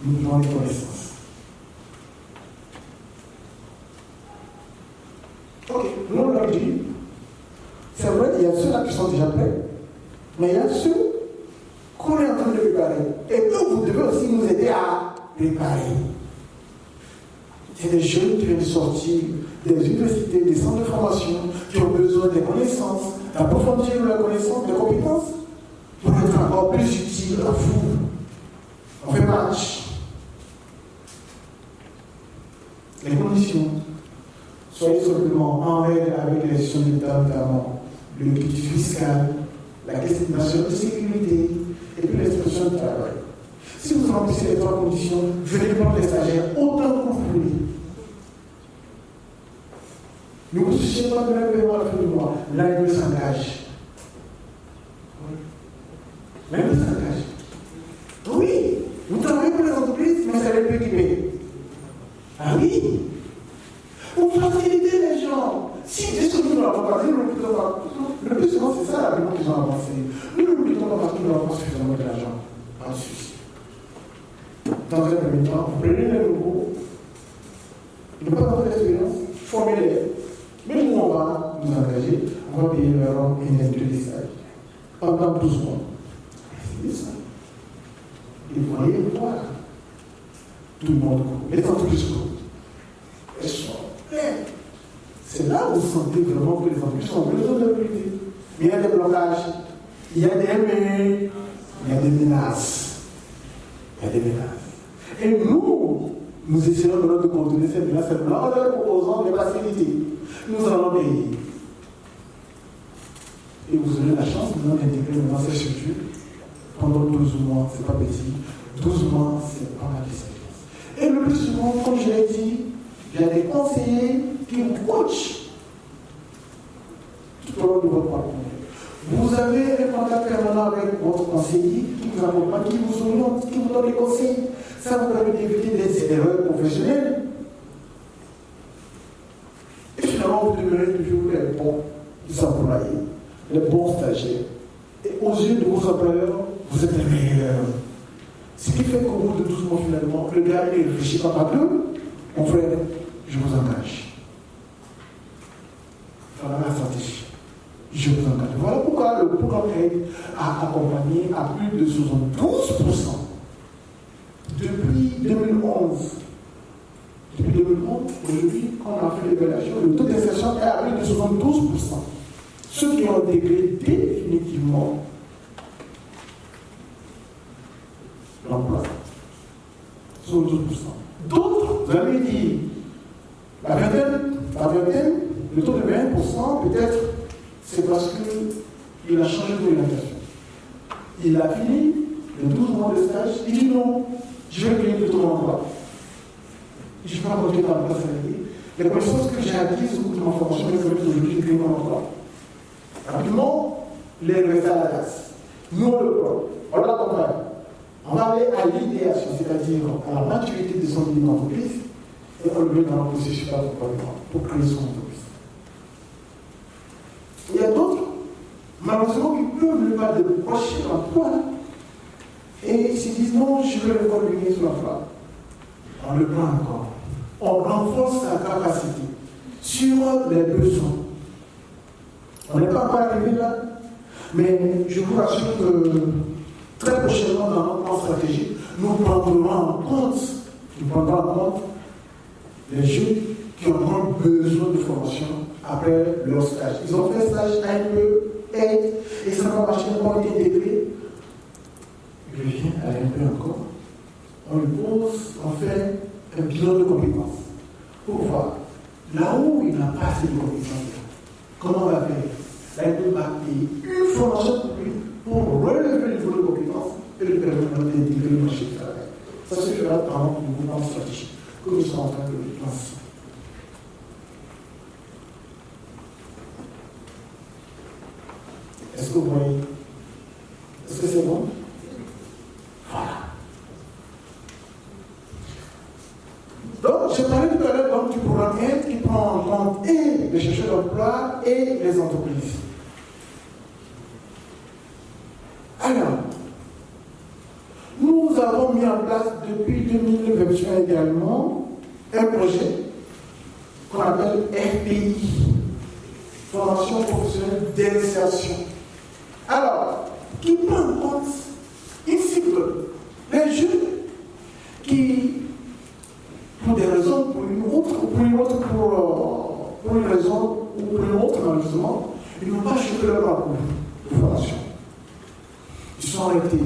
Nous voulons des connaissances. Ok, nous on l'a dit. C'est vrai, il y a ceux-là qui sont déjà prêts, mais il y a ceux qu'on est en train de préparer. Et que vous devez aussi nous aider à préparer. C'est des jeunes qui viennent de sortir des universités, des centres de formation, qui ont besoin des connaissances, d'approfondir leurs connaissances, des compétences, pour être encore plus utiles à vous. On fait match. Les conditions. Soyez simplement en règle avec les gestions d'État, notamment le budget fiscal, la question nationale de sécurité et puis l'instruction de travail. Si vous remplissez les trois conditions, venez prendre les stagiaires autant que vous voulez. Ne vous souciez pas de l'événement à la fin du mois. Là, il s'engage. Même il s'engage. Oui, vous travaillez pour les entreprises, mais c'est les plus qui payent. Ah oui. Vous facilitez les gens. Si dès que nous n'avons pas, le plus souvent c'est ça l'argument qu'ils ont avancé. Nous ne nous disons pas parce qu'ils n'ont pas suffisamment d'argent. Pas de souci. Dans un premier temps, vous prenez les nouveaux, ils n'ont pas encore d'expérience, formez-les. Mais nous, on va nous engager, on va payer leur indemnité de stage pendant 12 mois. C'est ça. Et vous voyez voir. Tout le monde court. Les entreprises courent. Elles sont pleines. C'est là où vous sentez vraiment que les entreprises ont besoin de recruter. Mais il y a des blocages, il y a des mails, il y a des menaces. Il y a des menaces. Et nous essayons de contourner ces menaces en leur proposant des facilités. Nous allons payer. Et vous aurez la chance maintenant d'intégrer dans ces structures pendant 12 mois, c'est pas petit. 12 mois, c'est pas mal d'expérience. Et le plus souvent, comme je l'ai dit, il y a des conseillers qui vous coachent tout au long de votre parcours. Vous avez un contact permanent avec votre conseiller qui vous accompagne, qui vous oriente, qui vous donne des conseils. Ça vous permet d'éviter des erreurs professionnelles. Et finalement, vous demeurez toujours les bons employés, les bons stagiaires. Et aux yeux de vos employeurs, vous êtes les meilleurs. Ce qui fait qu'au bout de 12 mois, finalement, le gars ne réfléchit pas à deux. Mon frère, je vous engage. Voilà la stratégie. Je vous engage. Voilà pourquoi le programme RAID a accompagné à plus de 72%. Depuis 2011. Depuis 2011, aujourd'hui, quand on a fait l'évaluation, le taux d'insertion est à plus de 72%. Ceux qui ont intégré définitivement l'emploi, 72%. D'autres, vous avez dit, la vingtaine, le taux de 20%, peut-être, c'est parce qu'il a changé d'orientation. Il a fini les 12 mois de stage, il dit non, je vais gagner plutôt mon emploi. Je ne vais pas continuer dans l'emploi salarié. Les connaissances que j'ai acquises au cours de ma formation, les connaissances aujourd'hui, je gagne mon emploi. Rapidement, les restes à la classe. Nous, on le prend, on l'accompagne. On va aller à l'idéation, c'est-à-dire à la maturité de son entreprise, et on le met dans le processus d'accompagnement pour créer son entreprise. Il y a d'autres, malheureusement, qui peuvent ne pas décrocher l'emploi et ils se disent non, je vais encore venir sur l'emploi. On le prend encore. On renforce sa capacité sur les besoins. On n'est pas encore arrivé là, mais je vous rassure que très prochainement dans notre plan stratégique, nous prendrons en compte les jeunes qui ont vraiment besoin de formation après leur stage. Ils ont fait un stage un peu aide et ça va marcher, encore été intégré. Il revient à un peu encore. On lui pose, on fait un bilan de compétences. pour voir. Là où il n'a pas assez de compétences, comment on va faire? Là, il va payer une formation pour lui pour relever le niveau de compétences et lui permettre d'intégrer le marché du travail. Ça, c'est le parlant du mouvement stratégique que nous sommes en train de lancer. Est-ce que vous voyez? Est-ce que c'est bon? Voilà. Donc, j'ai parlé tout à l'heure du programme Aide qui prend en compte et les chercheurs d'emploi et les entreprises. Alors, nous avons mis en place depuis 2021 également un projet qu'on appelle FPI, Formation professionnelle d'insertion. Alors, qui prend en compte, il cible les jeunes qui, pour des raisons, pour une raison ou pour une autre, malheureusement, ils n'ont pas achevé leur parcours de formation. Ils sont arrêtés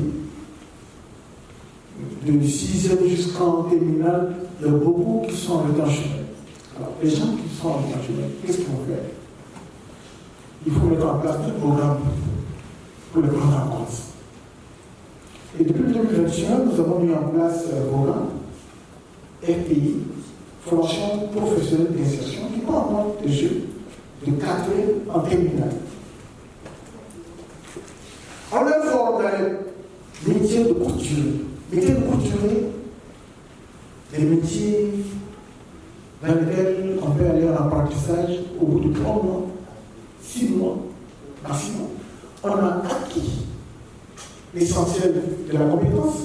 de 6e jusqu'en terminale, il y a beaucoup qui sont arrêtés en chemin. Alors, les gens qui sont arrêtés en chemin, qu'est-ce qu'ils vont faire? Il faut mettre en place un programme pour les prendre en compte. Et depuis 2021, nous avons mis en place un programme FPI, Formation professionnelle d'insertion, qui prend en compte des jeunes de 4e en terminale. On leur forme dans les métiers de couture. Métiers de couturier, des métiers dans lesquels on peut aller en apprentissage au bout de 3 mois, 6 mois, maximum. On a acquis l'essentiel de la compétence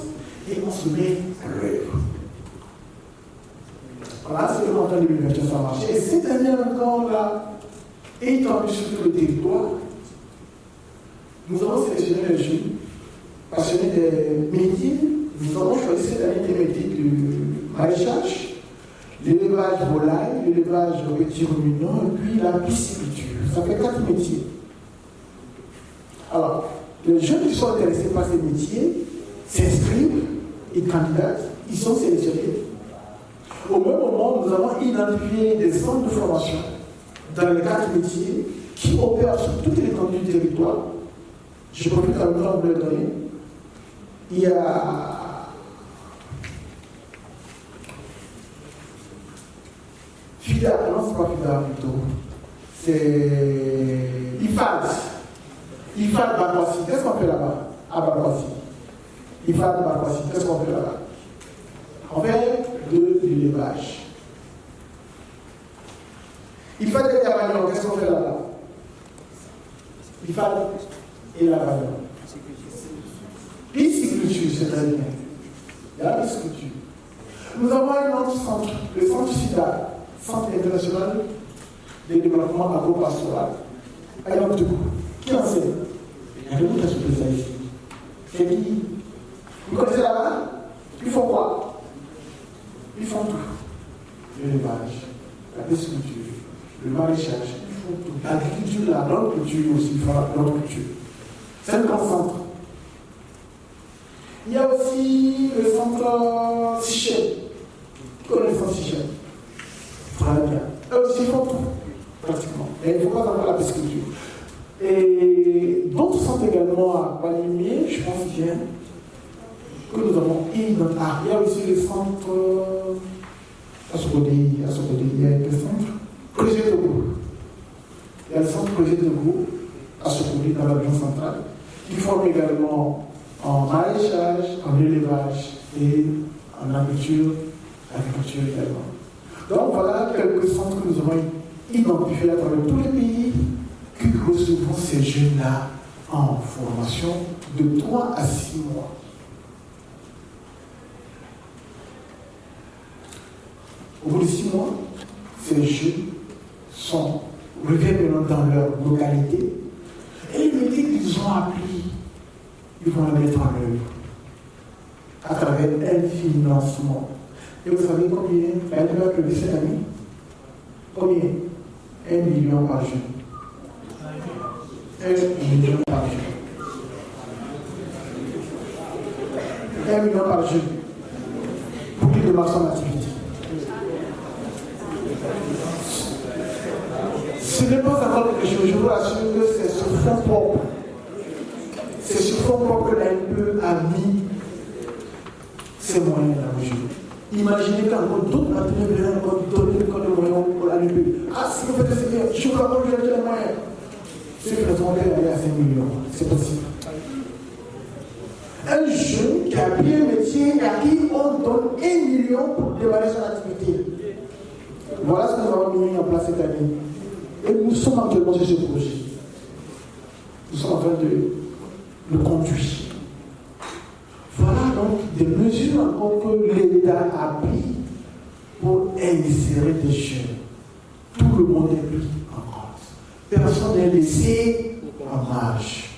et on se met à l'œuvre. Voilà, c'est le montant de l'université ça marche. Et cette année encore, là, étendu sur tout le territoire, nous avons sélectionné les jeunes passionnés des métiers. Nous avons choisi cette année des métiers du maraîchage, l'élevage volaille, l'élevage de petits ruminants et puis la pisciculture. Ça fait 4 métiers. Alors, les jeunes qui sont intéressés par ces métiers s'inscrivent et candidatent, ils sont sélectionnés. Au même moment, nous avons identifié des centres de formation dans les 4 métiers qui opèrent sur toute l'étendue du territoire. Je profite à vous le donner. Il y a FIDA, non, c'est pas FIDA plutôt. C'est IFAD. IFAD Barboissi, qu'est-ce qu'on fait là-bas? À Barboissi. IFAD Barboissi, qu'est-ce qu'on fait là-bas? On fait de l'élevage. IFAD et Avagnon, qu'est-ce qu'on fait là-bas? IFAD et l'Avagnon. Pisciculture, c'est très bien. Il y a la pisciculture. Nous avons un autre centre, le centre SIDA, Centre international de développement agro-pastoral. Alors, qui enseigne? Il y a beaucoup de choses ici. C'est qui? Vous connaissez là-bas? Ils font quoi? Ils font tout. L'élevage, la pisciculture, le maraîchage, ils font tout. L'agriculture, la culture aussi, ils font la culture. C'est le grand centre. Il y a aussi le centre Sichel. Qui connaît le centre Sichel? Très bien. Eux aussi, ils font tout, pratiquement. Et il ne faut pas avoir la pisciculture. Et d'autres centres également à Palimier, je pense bien, que nous avons identifié. Ah, il y a aussi le centre à Sokodé, il y a le centre Projet de Gou. Il y a le centre Projet de Gou à Sokodé, dans la région centrale, qui forme également en maraîchage, en élevage et en agriculture également. Donc voilà quelques centres que nous avons identifiés à travers tous les pays qui recevons ces jeunes-là en formation de 3 à 6 mois. Au bout de 6 mois, ces jeunes reviennent maintenant dans leur localité et les métiers qu'ils ont appris, ils vont les mettre en œuvre à travers un financement. Et vous savez combien elle va prévu cette année? Combien? 1 million par jeune. 1 million par jeune. 1 million par jeune. Pour qu'il démarre son activité. Ce n'est pas encore quelque chose, je vous assure que c'est sur fonds propres. C'est sur fonds propres que l'ANPE a mis ces moyens-là aujourd'hui. Imaginez qu'encore d'autres partenaires viennent encore donner le code de moyens pour l'ANPE. Ah, si vous faites ça, je vous rappelle que j'ai les moyens. Ceux qui ont aller à 5 millions, c'est possible. Un jeune qui a appris un métier et à qui on donne 1 million pour démarrer son activité. Voilà ce que nous avons mis en place cette année. Et nous sommes actuellement sur ce projet. Nous sommes en train de le conduire. Voilà donc des mesures encore que l'État a prises pour insérer des jeunes. Tout le monde est pris en compte. Personne n'est laissé en marge.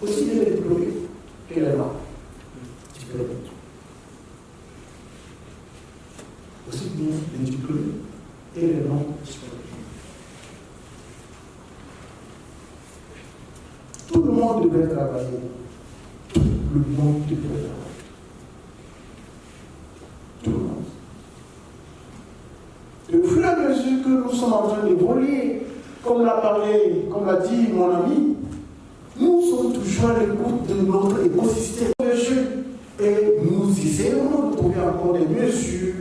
Aussi bien les diplômés que les non diplômés. Aussi bien les diplômés et les non diplômés. Tout le monde devrait travailler. Tout le monde devrait travailler. Tout le monde. Et au fur et à mesure que nous sommes en train d'évoluer, comme l'a dit mon ami, nous sommes toujours à l'écoute de notre écosystème de jeux. Et nous essayons de trouver encore des mesures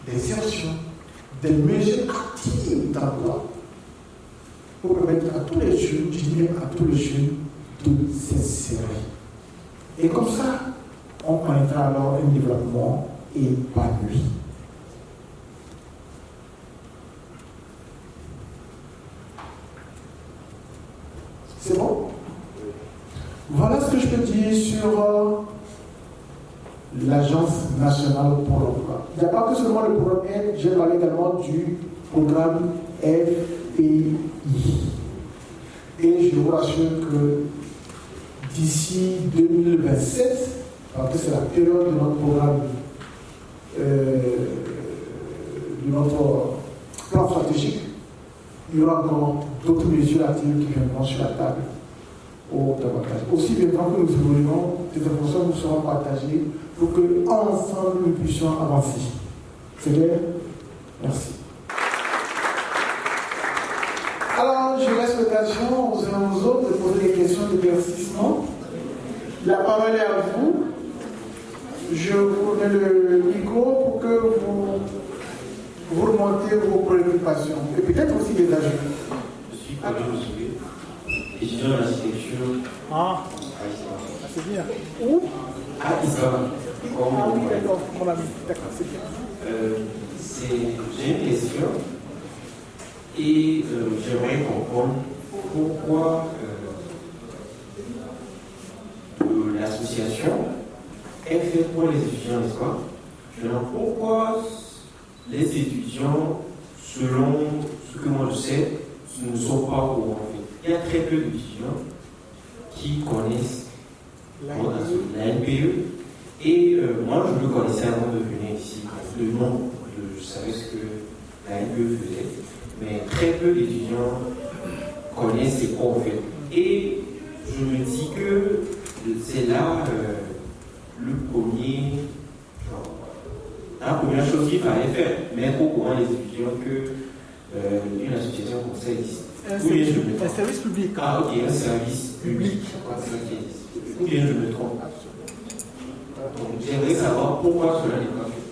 d'insertion, des mesures actives d'emploi pour permettre à tous les jeunes, je dis même à tous les jeunes, de s'insérer. Et comme ça, on connaîtra alors un développement épanoui. C'est bon? Voilà ce que je peux dire sur l'Agence nationale pour l'emploi. Il n'y a pas que seulement le programme Aide, j'ai parlé également du programme FPI. Et je vous rassure que d'ici 2027, parce que c'est la période de notre programme, de notre plan stratégique, il y aura encore d'autres mesures actives qui viendront sur la table au davantage. Aussi bien que nous évoluons, des informations nous seront partagées pour que ensemble nous puissions avancer. C'est clair? Merci. Alors, je laisse l'occasion aux uns aux autres de poser des questions d'éclaircissement. La parole est à vous. Je vous mets le micro pour que vous remontez vos préoccupations et peut-être aussi des ajouts. Je suis Claude Soué, étudiant en architecture. Ah, c'est bien. Où? À Islam. Ah oui, d'accord, mon ami. D'accord, c'est bien. J'ai une question et j'aimerais comprendre pourquoi l'association est faite pour les étudiants, n'est-ce pas? Pourquoi les étudiants, selon ce que moi je sais, ne sont pas au courant. Il y a très peu d'étudiants qui connaissent la NPE. Et moi, je le connaissais avant de venir ici. Le nom, je savais ce que la NPE faisait. Mais très peu d'étudiants connaissent ces quoi en fait. Et je me dis que c'est là la première chose qu'il fallait faire, mettre au courant les étudiants qu'une association comme ça existe. Un service public. Ah ok, un service public. Ou bien je me trompe. Donc j'aimerais savoir pourquoi cela n'est pas fait.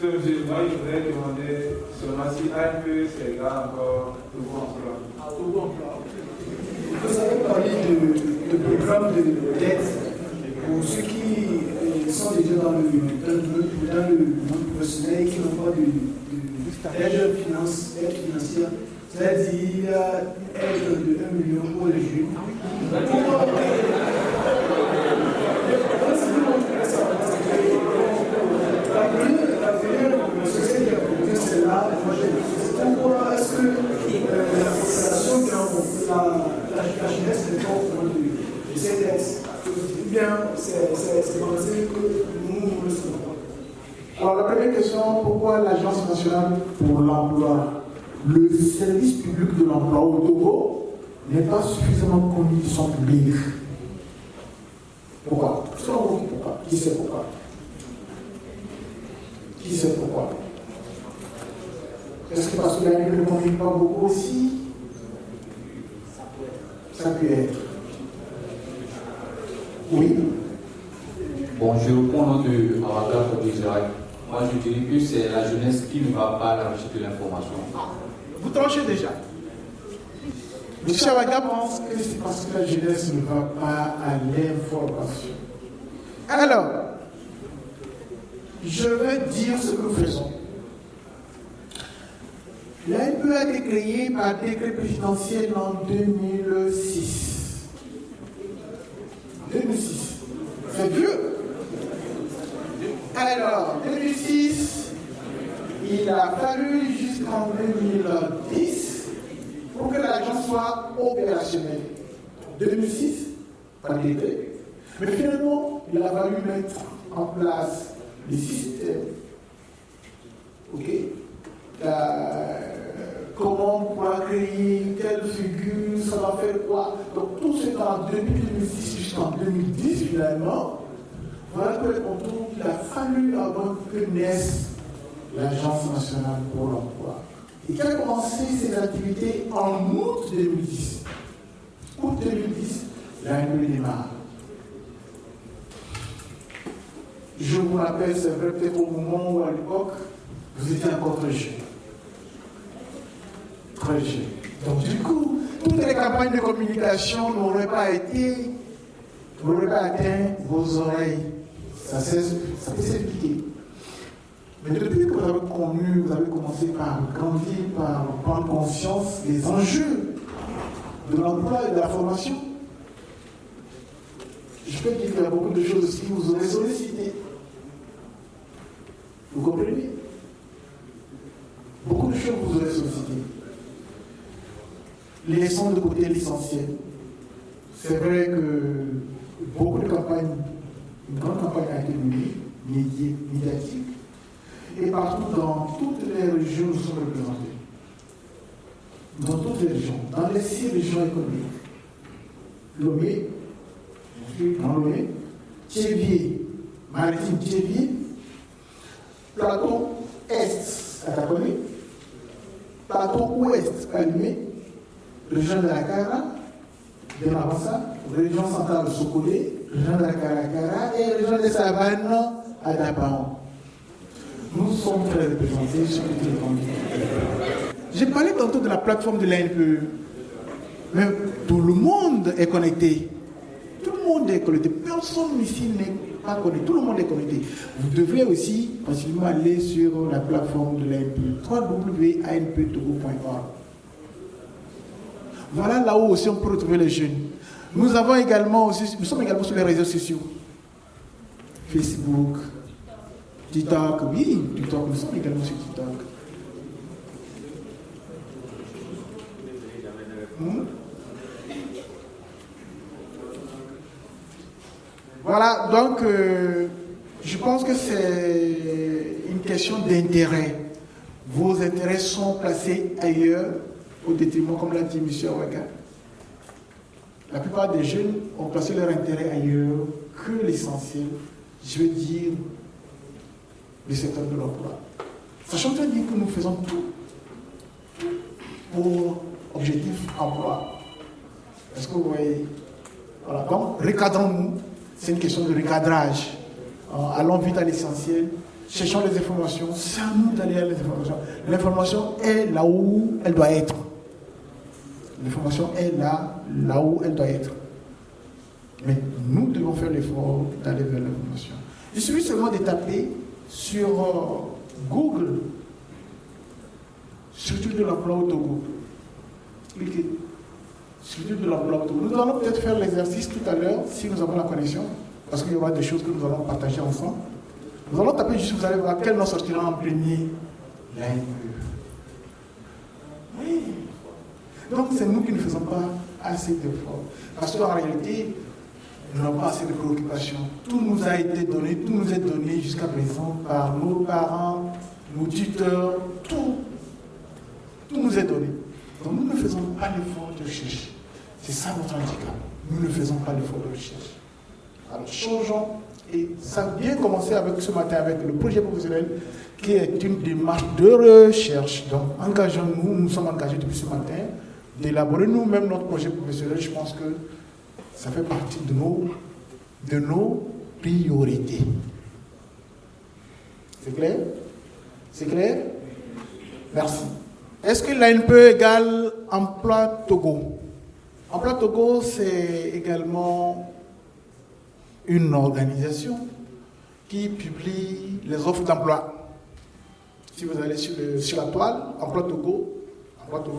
Moi, je voudrais demander seulement si ANPE c'est là encore nouveau emploi. Vous avez parlé de programme d'aide pour ceux qui sont déjà dans le monde professionnel et qui n'ont pas d'aide financière, c'est-à-dire aide de 1 million pour les jeunes. La première société qui a proposé celle-là, pourquoi est-ce que la population qui a la jeunesse n'est pas au courant de cette aide? Eh bien, c'est pensé que nous le savons. Alors, la première question, pourquoi l'Agence nationale pour l'emploi, le service public de l'emploi au Togo, n'est pas suffisamment connu de son public? Pourquoi? Pourquoi? Qui sait pourquoi? Qui sait pourquoi? Est-ce que parce que la Bible ne convient pas beaucoup aussi? Ça peut être. Oui. Bon, je réponds au nom de Avatar pour Israël. Moi, je dirais que c'est la jeunesse qui ne va pas à la recherche de l'information. Vous tranchez déjà. M. Chavaga pense que c'est parce que la jeunesse ne va pas à l'information. Alors, je vais dire ce que nous faisons. L'ANPE a été créée par décret présidentiel en 2006. 2006. C'est vieux. Alors, 2006, il a fallu jusqu'en 2010 pour que l'agence soit opérationnelle. 2006, pas de décret. Mais finalement, il a fallu mettre en place les systèmes. OK? Comment on pourra créer telle figure, ça va faire quoi. Donc tout ce temps, depuis 2006 jusqu'en 2010 finalement, voilà que il a fallu avant que naisse l'Agence nationale pour l'emploi. Et qui a commencé ses activités en août 2010. Août 2010, l'année démarre. Je vous rappelle, c'est vrai, peut-être au moment où à l'époque, vous étiez encore très jeune. Très jeune. Donc du coup, toutes les campagnes de communication n'auraient pas atteint vos oreilles. Ça peut s'expliquer. Mais depuis que vous avez connu, vous avez commencé par grandir, par prendre conscience des enjeux de l'emploi et de la formation, je peux dire qu'il y a beaucoup de choses aussi que vous aurez sollicitées. Vous comprenez? Beaucoup de choses que vous aurez sollicitées. Laissons de côté l'essentiel. C'est vrai que beaucoup de campagnes, une grande campagne a été menée, médiatique, et partout dans toutes les régions nous sommes représentés. Dans toutes les régions, dans les 6 régions économiques. Lomé, Grand Lomé, Thiévier, Maritime Thiévier, Plateau Est, Ataconé, Plateau Ouest, Calumet, région de la Cara, de Mavassa, région centrale de Sokolé, région de la Caracara et région des Savanes à Dapaon. Nous sommes très représentés sur toutes les candidats. J'ai parlé tantôt de la plateforme de l'ANPE, mais tout le monde est connecté. Tout le monde est connecté. Personne ici n'est pas connecté. Tout le monde est connecté. Vous devrez aussi facilement aller sur la plateforme de l'ANPE, www.anptogo.org. Voilà là où aussi on peut retrouver les jeunes. Nous sommes également sur les réseaux sociaux. Facebook, TikTok, oui, TikTok, nous sommes également sur TikTok. Voilà, donc je pense que c'est une question d'intérêt. Vos intérêts sont placés ailleurs au détriment, comme l'a dit M. Awaga. La plupart des jeunes ont placé leur intérêt ailleurs que l'essentiel, je veux dire, le secteur de l'emploi. Sachant bien que nous faisons tout pour objectif emploi. Est-ce que vous voyez? Voilà, donc recadrons-nous. C'est une question de recadrage. Allons vite à l'essentiel. Cherchons les informations. C'est à nous d'aller à les informations. L'information est là où elle doit être. L'information est là où elle doit être. Mais nous devons faire l'effort d'aller vers l'information. Il suffit seulement de taper sur Google structure de l'emploi au Togo. Cliquez. Structure de l'emploi au Togo. Nous allons peut-être faire l'exercice tout à l'heure si nous avons la connexion, parce qu'il y aura des choses que nous allons partager ensemble. Nous allons taper juste, vous allez voir quel nom sortira en premier. L'ANPE. Oui. Donc c'est nous qui ne faisons pas assez d'efforts. Parce qu'en réalité, nous n'avons pas assez de préoccupations. Tout nous a été donné, tout nous est donné jusqu'à présent par nos parents, nos tuteurs, tout nous est donné. Donc nous ne faisons pas l'effort de recherche. C'est ça notre handicap. Nous ne faisons pas l'effort de recherche. Alors changeons Et ça a bien commencé avec ce matin avec le projet professionnel qui est une démarche de recherche. Donc, engageons-nous, nous sommes engagés depuis ce matin, d'élaborer nous-mêmes notre projet professionnel. Je pense que ça fait partie de nos priorités. C'est clair? C'est clair? Merci. Est-ce que l'ANPE égale Emploi Togo? Emploi Togo, c'est également une organisation qui publie les offres d'emploi. Si vous allez sur la toile, Emploi Togo,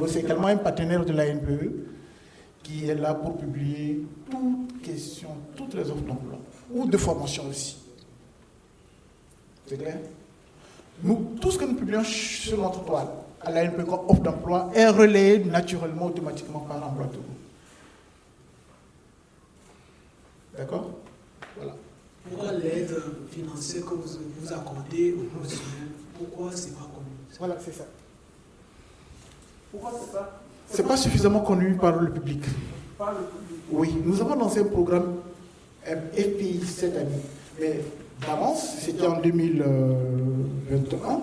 c'est également un partenaire de l'ANPE qui est là pour publier toutes les offres d'emploi ou de formation aussi. C'est clair? Tout ce que nous publions sur notre toile à l'ANPE comme offre d'emploi est relayé naturellement, automatiquement par Emploi Togo. D'accord? Voilà. Pourquoi l'aide financière que vous accordez aux professionnels, pourquoi ce n'est pas connu? Voilà, c'est ça. Pourquoi c'est ça? Ce n'est pas suffisamment connu par le public. Par le public? Oui, nous avons lancé un programme FPI cette année. Mais d'avance, c'était en 2021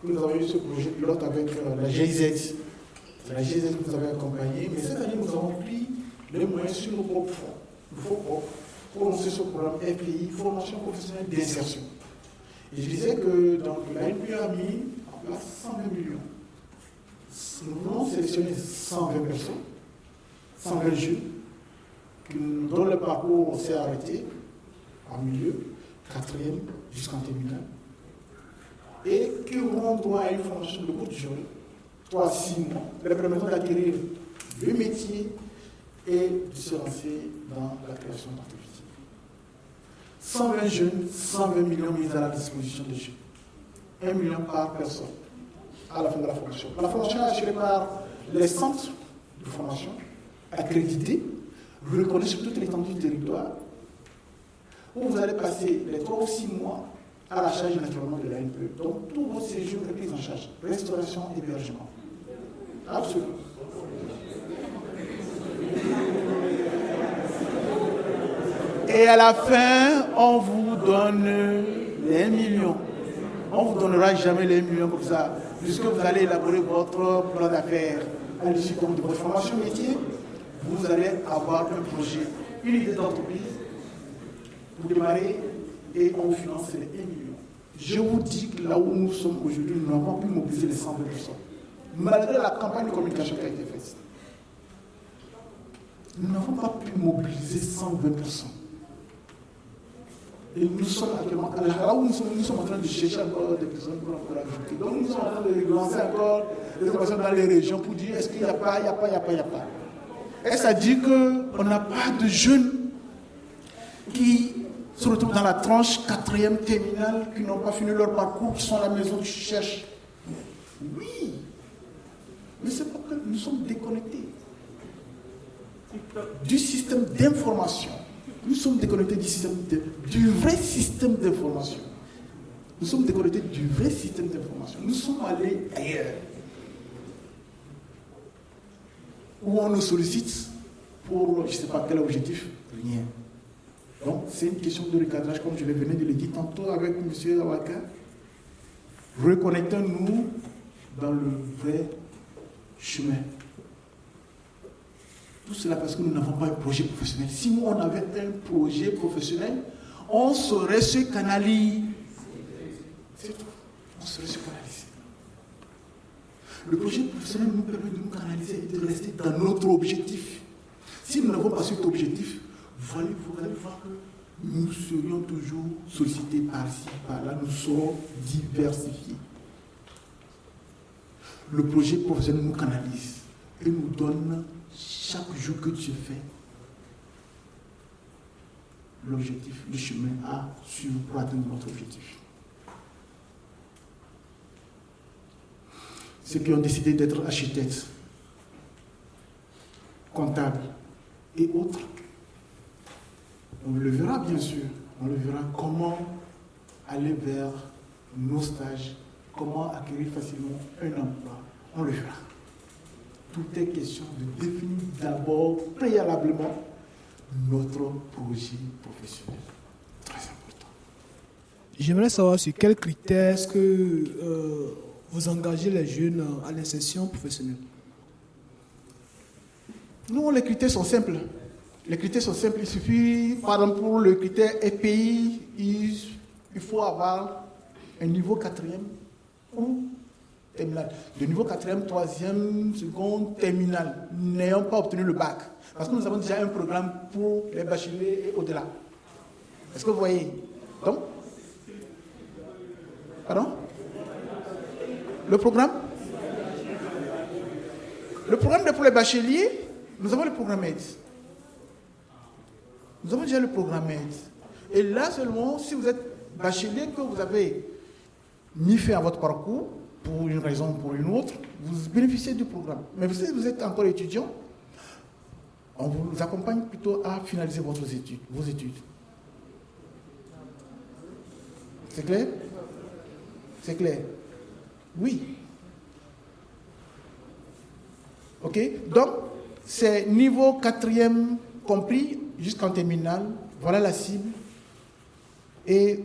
que nous avons eu ce projet pilote avec la GIZ. C'est la GIZ que nous avons accompagné. Mais cette année, nous avons pris les moyens sur nos propres fonds. Pour lancer ce programme FPI, formation professionnelle d'insertion. Et je disais que donc, l'ANPE a mis en place 120 millions. Nous avons sélectionné 120 personnes, 120 jeunes, dont le parcours s'est arrêté en milieu, 4e jusqu'en terminale, et qui auront droit à une formation de courte durée, 3 à 6 mois, leur permettant d'acquérir le métier et de se lancer dans la création d'entreprises. 120 jeunes, 120 millions mis à la disposition des jeunes. 1 million par personne à la fin de la formation. La formation est assurée par les centres de formation accrédités, reconnus sur toute l'étendue du territoire, où vous allez passer les 3 ou 6 mois à la charge naturellement de l'ANPE. Donc, tout votre séjour est pris en charge. Restauration, hébergement. Absolument. Et à la fin, on vous donne les 1 million. On ne vous donnera jamais les 1 million comme ça, puisque vous allez élaborer votre plan d'affaires à l'issue de votre formation métier. Vous allez avoir un projet, une idée d'entreprise pour démarrer et on finance les 1 million. Je vous dis que là où nous sommes aujourd'hui, nous n'avons pas pu mobiliser les 120 personnes, malgré la campagne de communication qui a été faite. Nous n'avons pas pu mobiliser 120 personnes. Et nous sommes actuellement, là où nous sommes en train de chercher encore des personnes pour encore ajouter. Donc nous sommes en train de lancer encore des opérations dans les régions pour dire est-ce qu'il n'y a pas, il n'y a pas, il n'y a pas, il n'y a pas. Et ça dit qu'on n'a pas de jeunes qui se retrouvent dans la tranche 4e terminale, qui n'ont pas fini leur parcours, qui sont à la maison, qui cherchent. Oui, mais c'est parce que nous sommes déconnectés du système d'information. Nous sommes déconnectés du vrai système d'information. Nous sommes déconnectés du vrai système d'information. Nous sommes allés ailleurs. Où on nous sollicite pour, je ne sais pas quel objectif, rien. Donc, c'est une question de recadrage, comme je venais de le dire tantôt avec M. Awaka. Reconnectons-nous dans le vrai chemin. Tout cela parce que nous n'avons pas un projet professionnel. Si nous, on avait un projet professionnel, on saurait se canaliser. C'est tout. On saurait se canaliser. Le projet professionnel nous permet de nous canaliser et de rester dans notre objectif. Si nous n'avons pas cet objectif, vous allez voir que nous serions toujours sollicités par-ci, par-là, nous serons diversifiés. Le projet professionnel nous canalise et nous donne chaque jour que tu fais l'objectif, le chemin à suivre pour atteindre notre objectif. Ceux qui ont décidé d'être architectes, comptables et autres, on le verra bien sûr, on le verra comment aller vers nos stages, comment acquérir facilement un emploi, on le verra. Tout est question de définir d'abord, préalablement, notre projet professionnel. Très important. J'aimerais savoir sur quels critères est-ce que vous engagez les jeunes à l'insertion professionnelle. Nous, les critères sont simples. Les critères sont simples. Il suffit, par exemple, pour le critère EPI, il faut avoir un niveau 4e ou terminal. De niveau 4e, 3e, seconde, terminal, n'ayant pas obtenu le bac. Parce que nous avons déjà un programme pour les bacheliers et au-delà. Est-ce que vous voyez? Donc, pardon? Le programme pour les bacheliers, nous avons le programme aide. Nous avons déjà le programme aide. Et là seulement, si vous êtes bachelier, que vous avez mis fin à votre parcours, pour une raison ou pour une autre, vous bénéficiez du programme. Mais si vous êtes encore étudiant, on vous accompagne plutôt à finaliser vos études. C'est clair? C'est clair? Oui. Ok? Donc, c'est niveau 4e compris jusqu'en terminale. Voilà la cible. Et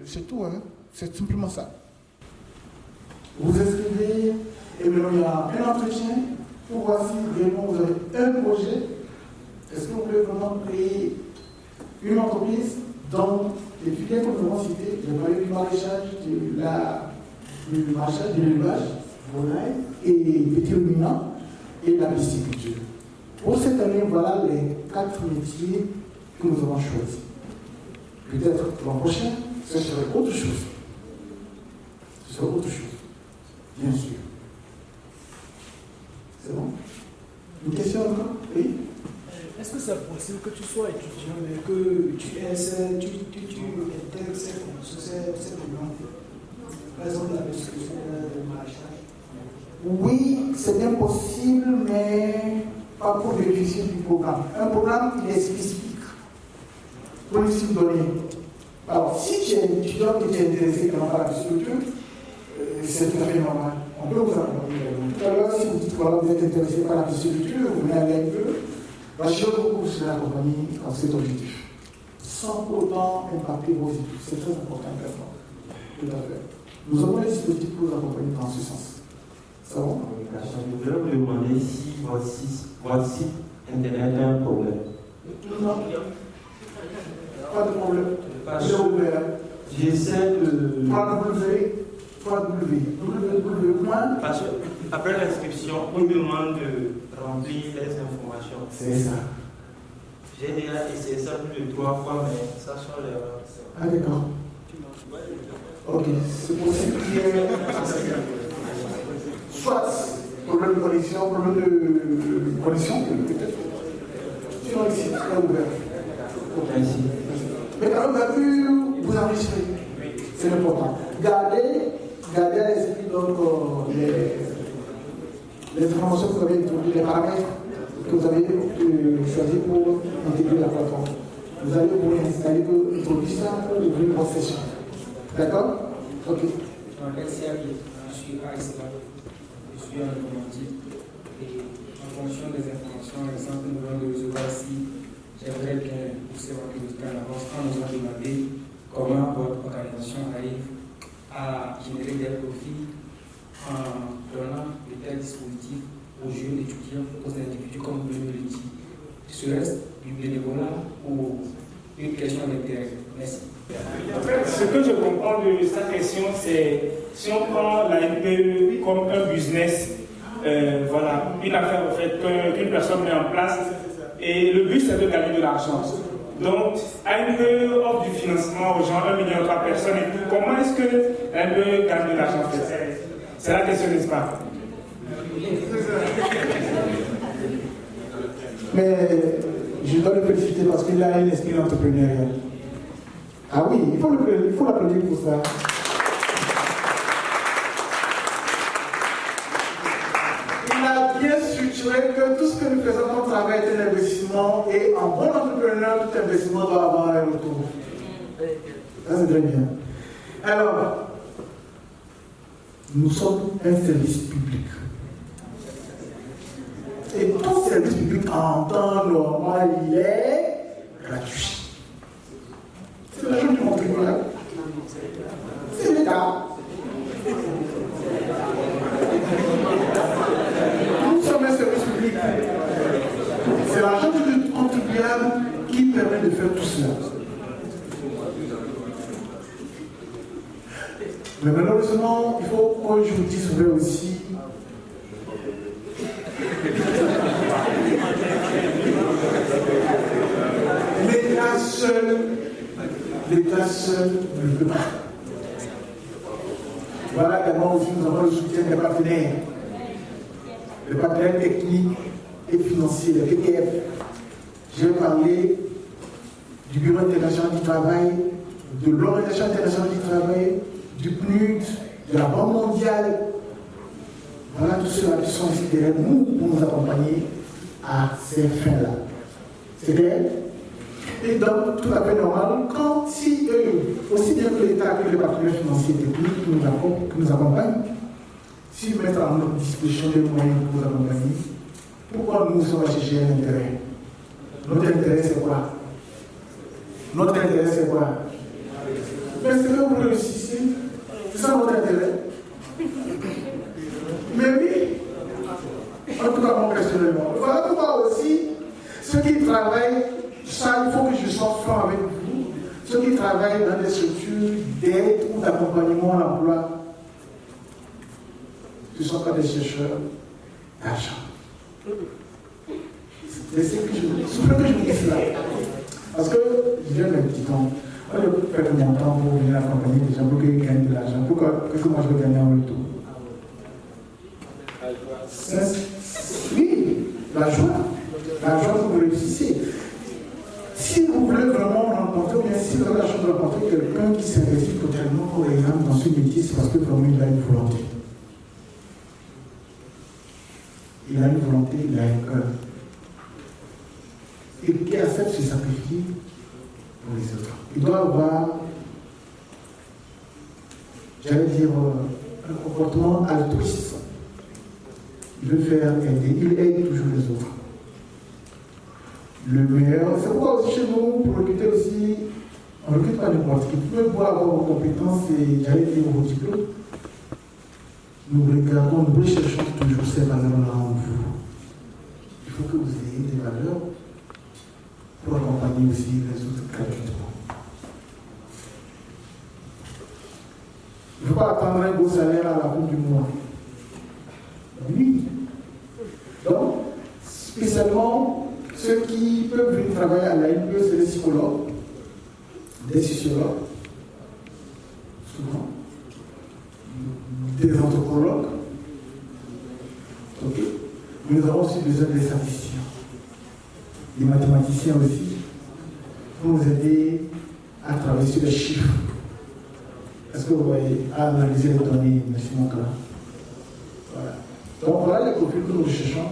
c'est tout. Hein? C'est simplement ça. Vous inscrivez et maintenant il y a un entretien pour voir si vraiment vous avez un projet. Est-ce que vous voulez vraiment créer une entreprise dans les filières que nous avons citées, le parler du maraîchage, de l'élevage, volaille et petits ruminants et la pisciculture. Pour cette année, voilà les 4 métiers que nous avons choisis. Peut-être l'an prochain, ce serait autre chose. Ce serait autre chose. Bien sûr. C'est bon? Une question encore? Oui? Est-ce que c'est possible que tu sois étudiant, mais que tu intègres ces programmes? Par exemple, la discussion de maraîchage. Oui, c'est bien possible, mais pas pour bénéficier du programme. Un programme, il est spécifique. Pour une cible donnée. Alors, si tu es étudiant et tu es intéressé par la pisciculture, c'est tout à fait normal. On peut vous accompagner. Tout à l'heure, si vous dites que vous êtes intéressé par la pisciculture, vous venez à l'AME, je vous serai accompagné dans cet objectif. Sans pour autant impacter vos études. C'est très important également. Tout à fait. Nous avons les dispositifs pour vous accompagner dans ce sens. Ça va? Je voulais vous demander si votre site internet a un problème. Non. Pas de problème. Il est ouvert. J'essaie de. Parce que après l'inscription, on demande de remplir les informations. C'est ça. J'ai déjà essayé ça plus de 3 fois, mais ça change l'erreur. Ah, d'accord. Ok, c'est possible qu'il y ait soit problème de connexion, problème de connexion, peut-être. Sinon, le site est ouvert. Merci. Mais quand vous avez pu vous enregistrer, c'est important. Gardez à l'esprit donc les informations que vous avez introduites, les paramètres que vous avez choisis pour intégrer la plateforme. Vous allez vous installer, introduire ça pour ouvrir votre session. D'accord? Ok. Merci à vous. Je suis Aïsla. Je suis un informatique. Et en fonction des informations récentes que nous venons de recevoir ici, j'aimerais bien pousser votre curiosité en avance en nous demander comment votre organisation arrive à générer des profits en donnant de tels dispositifs aux jeunes étudiants, aux individus, comme vous venez de le dire. Serait-ce du bénévolat ou une question d'intérêt? Merci. En fait, ce que je comprends de cette question, c'est si on prend la NPE comme un business, voilà, une affaire en fait, qu'une personne met en place, et le but c'est de gagner de l'argent. Donc, ANPE offre du financement aux gens, 1 million par personne et tout. Comment est-ce que ANPE gagne de l'argent? C'est la question, n'est-ce pas? Mais je dois le féliciter parce qu'il a un esprit entrepreneurial. Ah oui, il faut l'applaudir pour ça. Il a bien structuré que tout ce que nous faisons comme travail est un investissement et en bon entrepreneur, tout investissement doit avoir un retour. Ça, c'est très bien. Alors, nous sommes un service public. Et tout service public en temps normal, il est gratuit. C'est l'argent du contribuable. Mais malheureusement, il faut que je vous dise vrai aussi. L'État seul ne peut pas. Voilà également aussi nous avons le soutien des partenaires techniques et financiers, le PTF. Je vais parler du Bureau international du travail, de l'Organisation internationale du travail, du PNUD, de la Banque mondiale. Voilà tous ceux-là qui sont ici derrière nous pour nous accompagner à ces fins-là. C'est clair? Et donc, tout à fait normal, quand si eux, aussi bien que l'État que les partenaires financiers et techniques qui nous accompagnent, s'ils mettent à notre disposition des moyens pour nous accompagner, pourquoi nous sommes chercher un intérêt? Notre intérêt, c'est quoi? Notre intérêt, c'est quoi? Mais c'est que vous réussissez. C'est ça votre intérêt? Mais oui, en tout cas, mon personnellement. Voilà pourquoi aussi, ceux qui travaillent, ça, il faut que je sois franc avec vous. Ceux qui travaillent dans des structures d'aide ou d'accompagnement à l'emploi, ce ne sont pas des chercheurs d'argent. C'est ce que je vous dis cela. Parce que j'ai mes petits temps. Moi, je peux faire mon temps pour venir accompagner des gens pour qu'ils gagnent de l'argent. Pourquoi? Qu'est-ce que moi je veux gagner en retour? Oui, la joie. La joie que vous réussissez. Si vous voulez vraiment rencontrer, ou bien si vous avez la chance de rencontrer quelqu'un qui s'investit totalement, par exemple, dans ce métier, c'est parce que vraiment il a une volonté. Il a une volonté, il a un cœur. Et qui accepte de se sacrifier pour les autres. Il doit avoir, j'allais dire, un comportement altruiste. Il veut faire aider, il aide toujours les autres. Le meilleur, c'est pourquoi aussi chez nous, pour recruter aussi, on ne recrute pas n'importe qui. Vous pouvez voir avoir vos compétences et j'allais dire vos diplômes. Nous regardons, nous recherchons toujours ces valeurs-là en vous. Il faut que vous ayez des valeurs pour accompagner aussi les autres gratuitement. Il ne faut pas attendre un beau salaire à la fin du mois. Oui. Donc, spécialement, ceux qui peuvent venir travailler à l'ANPE, c'est les psychologues, des sociologues, souvent, des anthropologues. Okay. Nous avons aussi besoin des statisticiens, des mathématiciens aussi, pour nous aider à travailler sur les chiffres. Est-ce que vous voyez, à analyser les données, M. Moncala? Voilà. Donc voilà les profils que nous recherchons,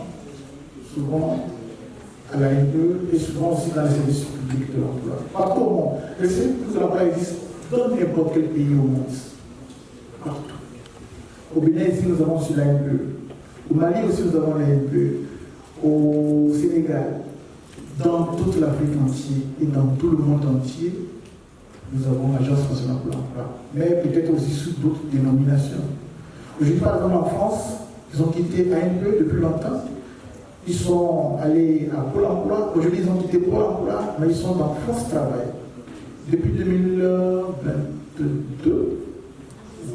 souvent à l'ANPE et souvent aussi dans les services publics de l'emploi. Partout au monde. Le service public de l'emploi existe dans n'importe quel pays au monde. Partout. Au Bénin, ici, nous avons aussi l'ANPE. Au Mali aussi, nous avons l'ANPE. Au Sénégal, dans toute l'Afrique entière et dans tout le monde entier, nous avons l'Agence nationale pour l'emploi. Mais peut-être aussi sous d'autres dénominations. Aujourd'hui, par exemple, en France, ils ont quitté ANPE depuis longtemps. Ils sont allés à Pôle emploi. Aujourd'hui, ils ont quitté Pôle emploi, mais ils sont dans France Travail. Depuis 2022,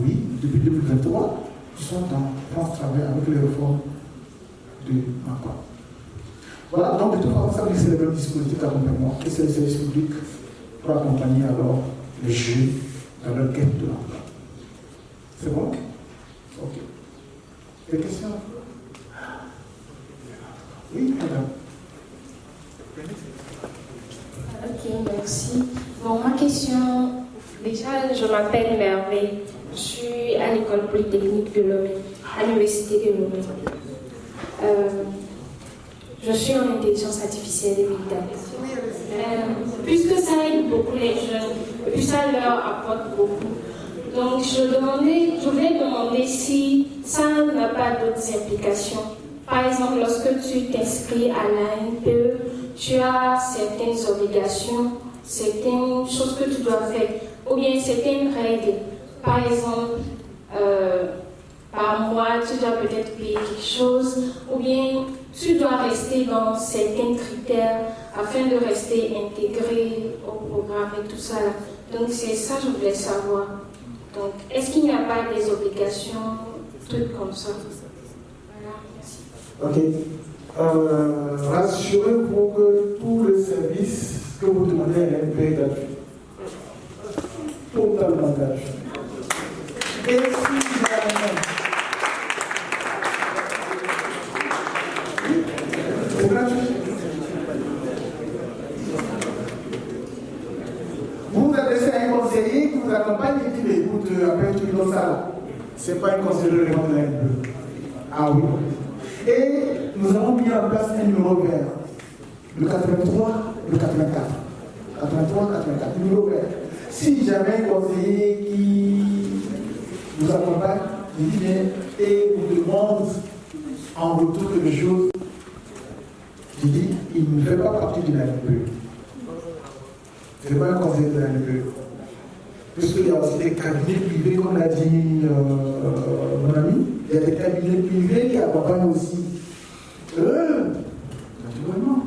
oui, depuis 2023, ils sont dans France Travail avec les réformes de l'emploi. Voilà, donc de toute façon, ça c'est le même dispositif d'accompagnement. Et c'est le service public pour accompagner alors les jeunes dans leur quête de l'emploi. C'est bon? Ok. Des questions? Oui, madame. Ok, merci. Bon, ma question, déjà, je m'appelle Merveille. Je suis à l'école polytechnique de Lomé, à l'université de Lomé. Je suis en intelligence artificielle et big data. Puisque ça aide beaucoup les jeunes, et puis ça leur apporte beaucoup. Donc, je voulais demander si ça n'a pas d'autres implications. Par exemple, lorsque tu t'inscris à l'ANPE, tu as certaines obligations, certaines choses que tu dois faire, ou bien certaines règles. Par exemple, par mois, tu dois peut-être payer quelque chose, ou bien tu dois rester dans certains critères afin de rester intégré au programme et tout ça. Donc c'est ça que je voulais savoir. Donc, est-ce qu'il n'y a pas des obligations, trucs comme ça? Voilà, merci. Ok. Rassurez-vous que tous les services que vous demandez à l'ANP est gratuit. Totalement gratuit. Et si jamais... C'est gratuit. Vous adressez à un conseiller qui vous accompagne et qui dit écoute, après tu donnes ça là. Ce n'est pas un conseiller de l'élément de l'ANP. Ah oui. Et nous avons mis en place un numéro vert. Le 83, le 84. 83, 84, numéro vert. Si jamais un conseiller qui vous accompagne, il dit bien, et vous demande en retour quelque chose, je dis, il ne fait pas partie de l'ANP. Ce n'est pas un conseiller de l'ANP. Puisqu'il y a aussi des cabinets privés, comme l'a dit mon ami, il y a des cabinets privés qui accompagnent aussi. Naturellement.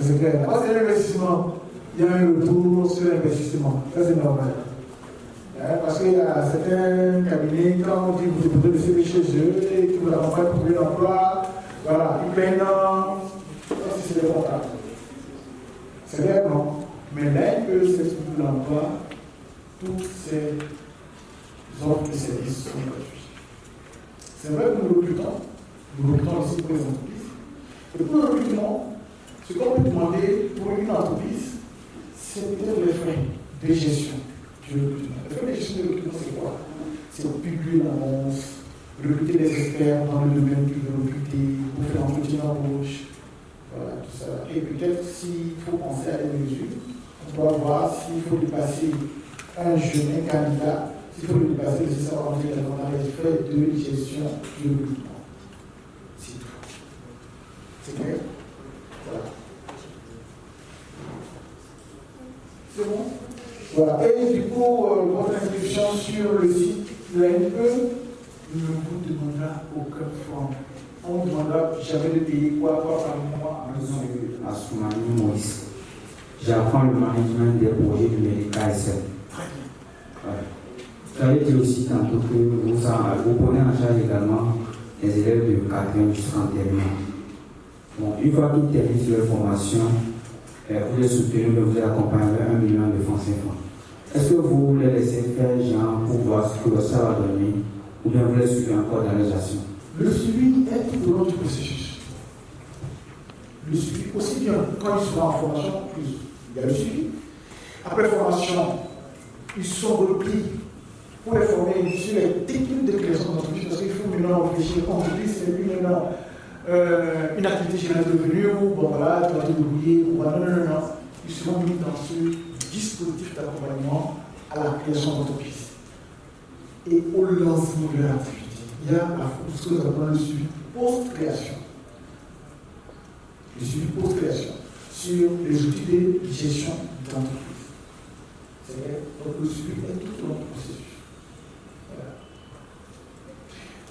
C'est clair. Quand c'est l'investissement, il y a un retour sur l'investissement. Ça, c'est normal. Parce qu'il y a certains cabinets, quand on dit que vous déposez le CV chez eux et que vous accompagnent pour trouver l'emploi, voilà, ils payent si c'est le contrat. C'est clair, non? Mais là, que c'est sur l'emploi, toutes ces offres de services sont gratuits. C'est vrai que nous recrutons aussi pour les entreprises. Et pour le recrutement, ce qu'on peut demander pour une entreprise, c'est peut-être les frais de gestion du recrutement. Les frais de gestion du recrutement, c'est quoi? C'est publier l'annonce, recruter des experts dans le domaine que vous recrutez, pour faire l'entretien d'embauche, voilà, tout ça. Et peut-être s'il faut penser à des mesures, on doit voir s'il faut dépasser un jeune candidat, s'il faut le dépasser, c'est ça, on dit les frais de gestion du recrutement. C'est tout. C'est clair? Voilà. C'est bon? Voilà. Et du coup, votre inscription sur le site de l'ANP ne vous demandera aucun franc. On ne demandera jamais de payer quoi par mois. Monsieur Assoumani Maurice, j'apprends le management des projets du MEDECA-SM. Vous avez dit aussi tantôt que vous prenez en charge également les élèves de 4e jusqu'en terminale. Bon, une fois qu'ils terminent leur formation, vous les soutenez, vous les accompagnez avec 1 million de francs CFA. Est-ce que vous les laissez faire genre pour voir ce que ça va donner, ou bien vous les suivez encore dans les actions? Le suivi est tout au long du processus. Le suivi, aussi bien quand ils sont en formation, il y a le suivi. Après formation, ils sont repris pour les former sur les techniques de création d'entreprise, parce qu'il faut maintenant réfléchir entreprise, c'est plus maintenant une activité générale de revenus, bon voilà, tu vas te débrouiller, voilà, non. Ils seront mis dans ce dispositif d'accompagnement à la création d'entreprise et au lancement de l'activité. Il y a ce que nous appelons le suivi post-création. Le suivi post-création sur les outils de gestion d'entreprise. C'est vrai, donc le suivi est tout au long du processus. Voilà.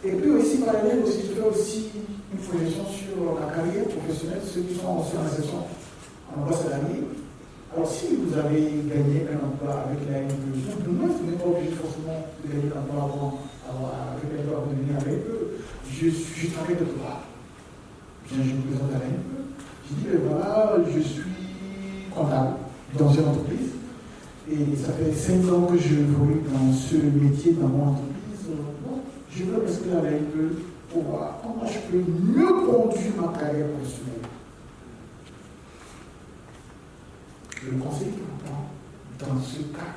Et puis aussi, parallèle, je fais aussi une projection sur la carrière professionnelle, ceux qui sont aussi en insertion en emploi salarié. Alors, si vous avez gagné un emploi avec la NPE, vous n'êtes pas obligé forcément de gagner un emploi avec l'emploi pour devenir avec eux. Je travaille de droit. Je me présente à la NPE. Je dis, voilà, je suis comptable dans une entreprise. Et ça fait 5 ans que je évolue dans ce métier dans mon entreprise. Bon, je veux m'inscrire à la NPE pour voir comment je peux mieux conduire ma carrière professionnelle. Le conseil qui vous prend, dans ce cas,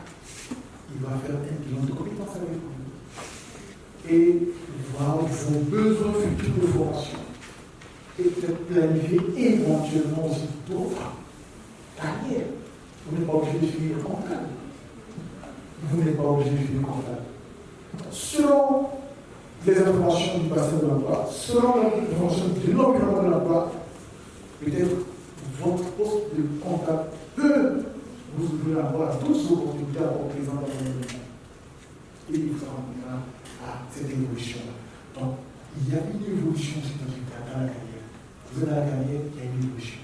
il va faire un bilan de compétences avec vous et voir vos besoins futurs de formation et peut-être planifier éventuellement aussi d'autres carrières. Vous n'êtes pas obligé de finir comptable. Vous n'êtes pas obligé de finir comptable. Selon les informations du bassin de l'emploi, selon l'information de l'environnement de l'emploi, peut-être votre poste de comptable peut vous ouvrir avoir d'autres opportunités à votre présent dans le monde. Et il vous amènera à cette évolution-là. Donc, il y a une évolution dans la carrière. Vous êtes dans la carrière, il y a une évolution.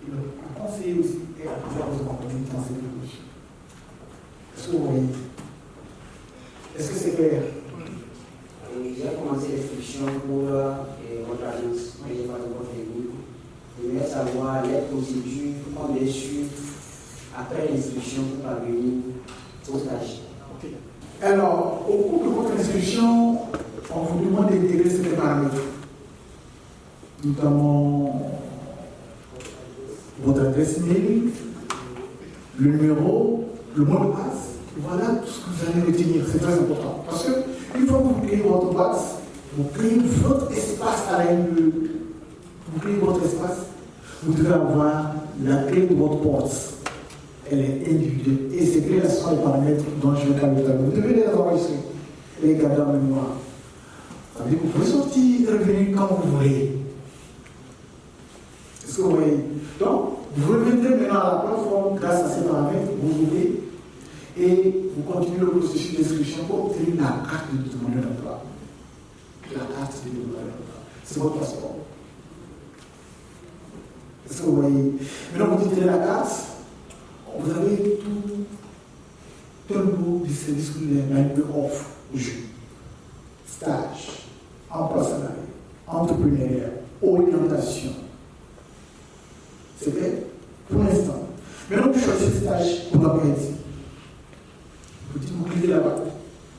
Et donc, à conseiller aussi et à pouvoir vous accompagner dans cette évolution. Est-ce que vous voyez? inscriptions pour votre agence, mais pas de votre technique. Je voudrais savoir les procédures qu'on est suivre après l'inscription pour parvenir au stage. Okay. Alors, au cours de votre inscription, on vous demande d'intégrer certains paramètres, notamment votre adresse mail, le numéro, le mot de passe. Voilà tout ce que vous allez retenir, c'est très important. Parce que une fois que vous créez votre boîte, vous créez votre espace à la NE. Vous créez votre espace, vous devez avoir la clé de votre porte. Elle est individuelle. Et ces clés-là sont les paramètres dont je vais parler tout à l'heure. Vous devez les enregistrer et les garder en mémoire. Ça veut dire que vous pouvez sortir et revenir quand vous voulez. Est-ce que vous voyez? Donc, vous revenez maintenant à la plateforme grâce à ces paramètres, vous ouvrez et vous continuez le processus d'inscription pour obtenir la carte de demandeur d'emploi. La carte de demandeur d'emploi. C'est votre passeport. Est-ce que vous voyez? Maintenant, vous utilisez la carte, vous avez tout un lot de services que les manuels offrent aux jeunes. Stage, emploi salarié, entrepreneuriat, orientation. C'est vrai? Pour l'instant. Maintenant, vous choisissez stage pour l'après-midi. Vous dites, vous cliquez là-bas.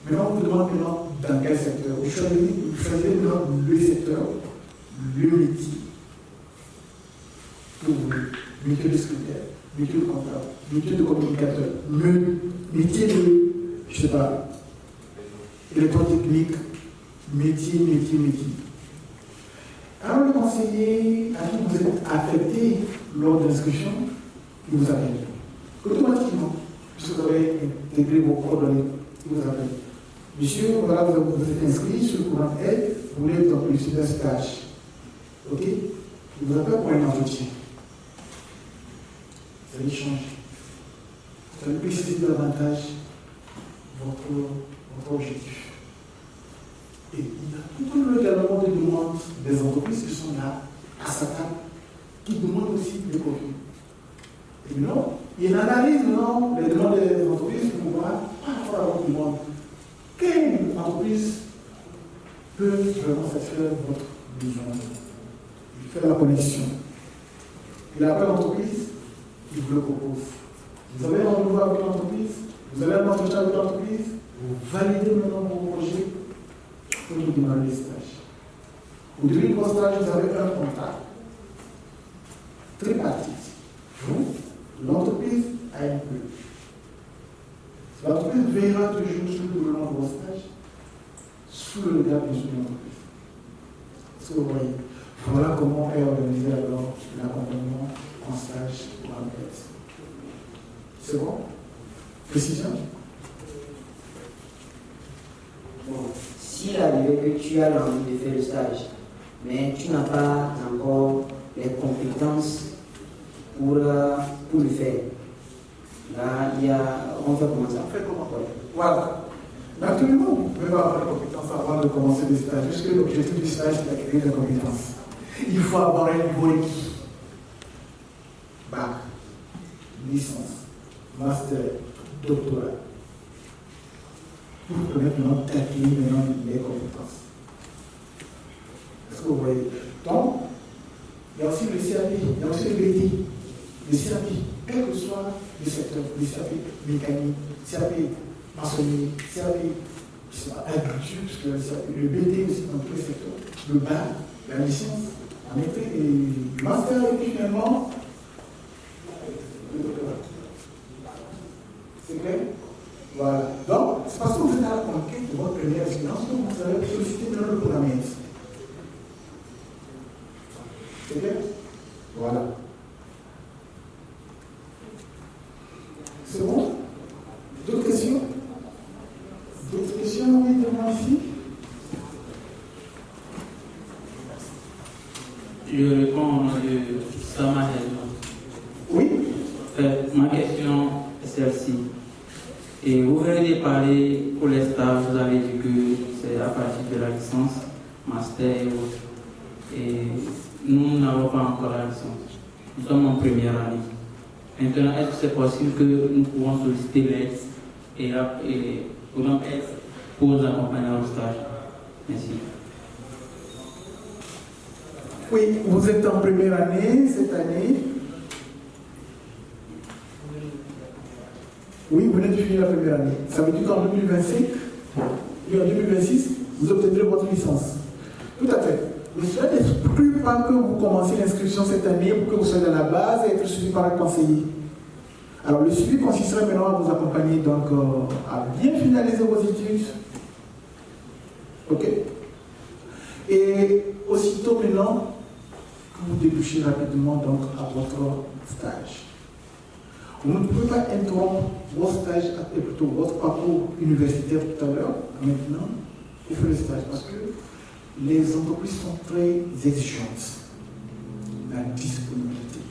Maintenant, on vous demande maintenant dans quel secteur. Vous choisissez maintenant le secteur, le métier que vous voulez. Métier de secrétaire, métier de comptable, métier de communicateur, métier de, je ne sais pas, électrotechnique, métier. Alors le conseiller à qui vous êtes affecté lors de l'inscription, il vous appelle. Automatiquement, puisque vous avez intégré vos coordonnées, il vous appelle. Monsieur, voilà, vous êtes inscrit sur le courant aide, vous voulez donc solliciter un stage. Ok? Il vous appelle pour un entretien. Vous allez changer. Vous allez préciser davantage votre objectif. Et il y a tout un lot également de demandes des entreprises qui sont là, à sa table, qui demandent aussi des profils. Et non, il analyse non, les demandes des entreprises pour voir, par rapport à votre demande, quelle entreprise peut vraiment satisfaire votre besoin. Il fait la connexion. Il appelle l'entreprise, il vous le propose. Vous avez un rendez-vous avec l'entreprise, vous avez un entretien avec l'entreprise, vous validez maintenant vos projets pour vous démarrer les stages. Au début de vos stages, vous avez un contrat tripartite. Vous, l'entreprise a un peu. L'entreprise veillera toujours sur le déroulement de vos stages sous le regard de l'entreprise. Est-ce que vous voyez? Voilà comment est organisé alors l'accompagnement en stage ou en enquête. C'est bon? Précision? Bon, s'il arrive que tu as l'envie de faire le stage, mais tu n'as pas encore les compétences pour le faire, là, on fait comment ça? On fait comment? Voilà. Mais absolument, vous pouvez avoir les compétences avant de commencer le stage, puisque l'objectif du stage, c'est d'acquérir des compétences. Il faut avoir un niveau requis. Bac, licence, master, doctorat. Pour permettre maintenant d'acquérir maintenant les compétences. Est-ce que vous voyez? Donc, il y a aussi le CAP, il y a aussi le BT. Le CAP, quel que soit le secteur, le CAP mécanique, CAP maçonnerie, CAP agriculture, parce que le BT aussi dans tous les secteurs, le bac, la licence, la maîtrise et le master et finalement le doctorat. C'est clair? Voilà. Donc, c'est parce que vous êtes à la conquête de votre première expérience que vous allez solliciter maintenant le programme. C'est clair? Voilà. C'est bon? D'autres questions? D'autres questions, oui, devant ici? Je réponds au nom de Sama Helma. Oui. Ma question est celle-ci. Et vous venez de parler pour les stages, vous avez dit que c'est à partir de la licence, master et autres. Et nous n'avons pas encore la licence. Nous sommes en première année. Maintenant, est-ce que c'est possible que nous pouvons solliciter l'aide et pour nous accompagner au stage? Merci. Oui, vous êtes en première année cette année. Oui, vous venez de finir la première année. Ça veut dire qu'en 2025 et en 2026, vous obtiendrez votre licence. Tout à fait. Mais cela n'exclut pas que vous commencez l'inscription cette année pour que vous soyez dans la base et être suivi par un conseiller. Alors le suivi consisterait maintenant à vous accompagner donc à bien finaliser vos études. Ok. Et aussitôt maintenant que vous débouchez rapidement donc à votre stage. Vous ne pouvez pas interrompre votre stage, et plutôt votre parcours universitaire tout à l'heure, maintenant, pour faire le stage, parce que les entreprises sont très exigeantes. La disponibilité.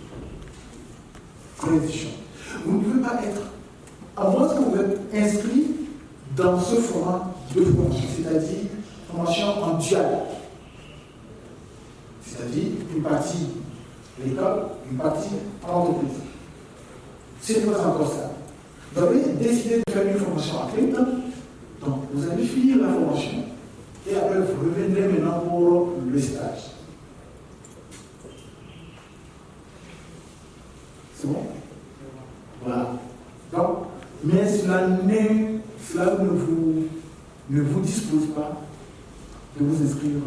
Très exigeante. Vous ne pouvez pas être, à moins que vous êtes inscrit dans ce format de formation, c'est-à-dire formation en dual. C'est-à-dire une partie à l'école, une partie à l'entreprise. C'est pas encore ça. Vous avez décidé de faire une formation à plein temps, donc vous allez finir la formation et après vous reviendrez maintenant pour le stage. C'est bon? Voilà. Donc, mais cela ne vous dispose pas de vous inscrire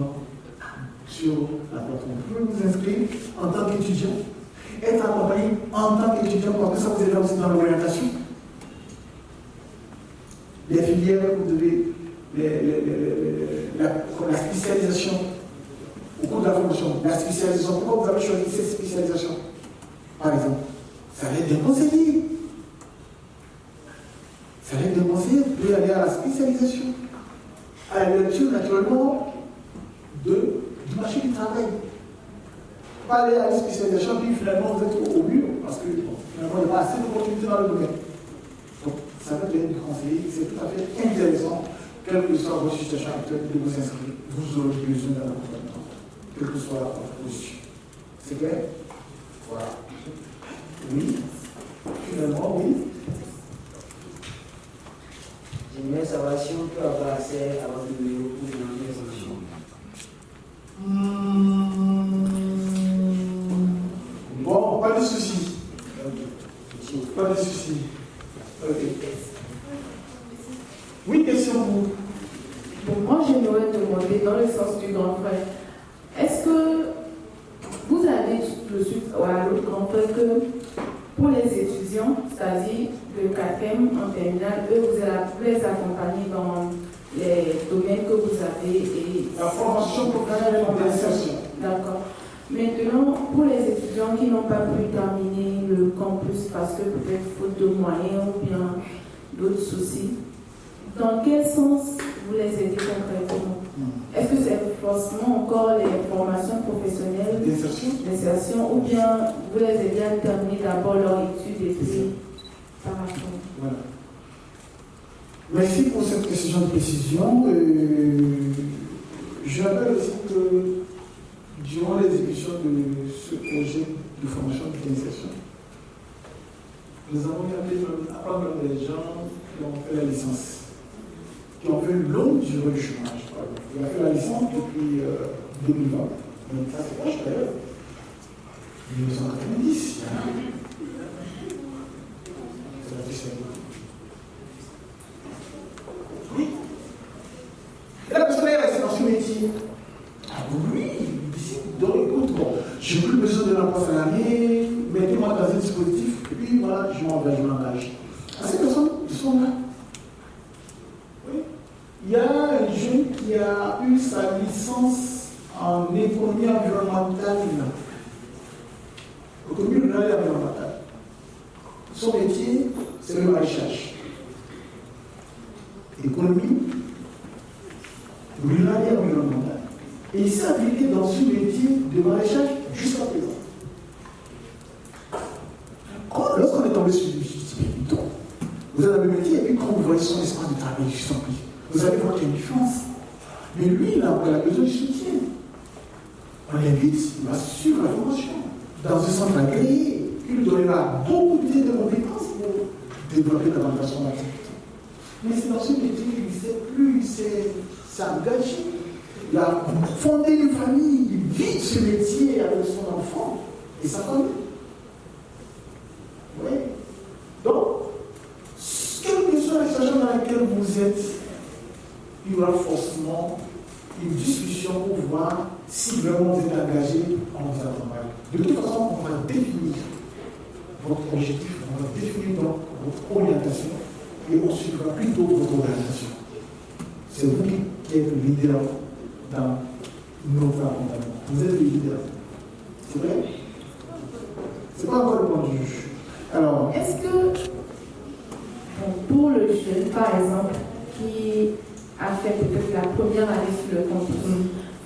sur la plateforme. Vous pouvez vous inscrire en tant qu'étudiant, être accompagné en tant qu'étudiant, parce que ça vous aide aussi dans l'orientation. Les filières, vous devez, la spécialisation, au cours de la formation, la spécialisation, pourquoi vous avez choisi cette spécialisation? Par exemple, ça va être d'un conseiller. Ça va être d'un conseiller, vous pouvez aller à la spécialisation, à la lecture naturellement du marché du travail. Pas aller à la spécialisation, puis finalement vous êtes au mur, parce que bon, finalement il n'y a pas assez d'opportunités dans le domaine. Donc ça peut être du conseiller, c'est tout à fait intéressant, quelle que soit votre situation actuelle, de vous inscrire. Vous aurez besoin d'un accompagnement, quelle que soit votre position. C'est clair? Voilà. Oui. Finalement, oui. J'aimerais savoir si on peut avoir accès à votre numéro pour demander les informations. Bon, pas de soucis. Pas de soucis. Ok. Oui, question pour vous. Bon, moi, j'aimerais demander dans le sens du grand frère, est-ce que vous avez reçu à l'autre grand frère que pour les étudiants, c'est-à-dire le 4e en terminale, eux, vous les accompagner dans les domaines que vous avez et la formation professionnelle en insertion. D'accord. Maintenant, pour les étudiants qui n'ont pas pu terminer le campus parce que peut-être faute de moyens ou bien d'autres soucis, dans quel sens vous les aidez concrètement? Est-ce que c'est forcément encore les formations professionnelles d'insertion ou bien vous les aidez à terminer d'abord leur étude et puis par rapport? Voilà. Merci pour cette précision. Je rappelle aussi que durant l'exécution de ce projet de formation d'insertion, nous avons eu à apprendre des gens qui ont fait la licence, qui ont fait une longue durée du chômage. Il a fait la licence depuis 2020. Donc ça c'est proche d'ailleurs. 1990. Oui. Et la personne est restée dans ce métier. Ah oui, donc écoute, bon, j'ai plus besoin de l'emploi salarié, mettez-moi dans un dispositif, et puis voilà, je m'engage. Ah, ces personnes sont là. Oui. Il y a un jeune qui a eu sa licence en économie environnementale, économie rurale et environnementale. Son métier, c'est le maraîchage. Économie rurale et environnementale. Et il s'est appliqué dans ce métier de maraîchage jusqu'à présent. Lorsqu'on est tombé sur lui, je dis, mais vous avez le métier, et puis quand vous voyez son espace de travail, je sens que vous allez voir qu'il y a une différence. Mais lui, il a besoin de soutien. On l'invite, il va suivre la formation dans un centre agréé, qui lui donnera beaucoup de compétences pour développer davantage son activité. Mais c'est dans ce métier qu'il ne sait plus, il s'est engagé. Il a fondé une famille, il vit ce métier avec son enfant et sa famille. Oui. Donc, quelle que soit la situation dans laquelle vous êtes, il y aura forcément une discussion pour voir si vraiment vous êtes engagé en vous accompagnant. De toute façon, on va définir votre objectif, on va définir donc votre orientation et on suivra plutôt votre orientation. C'est vous qui êtes le leader dans notre accompagnement. Vous êtes le leader. C'est vrai? C'est pas encore le point de vue. Alors, est-ce que pour le jeune, par exemple, qui a fait peut-être la première année sur le campus,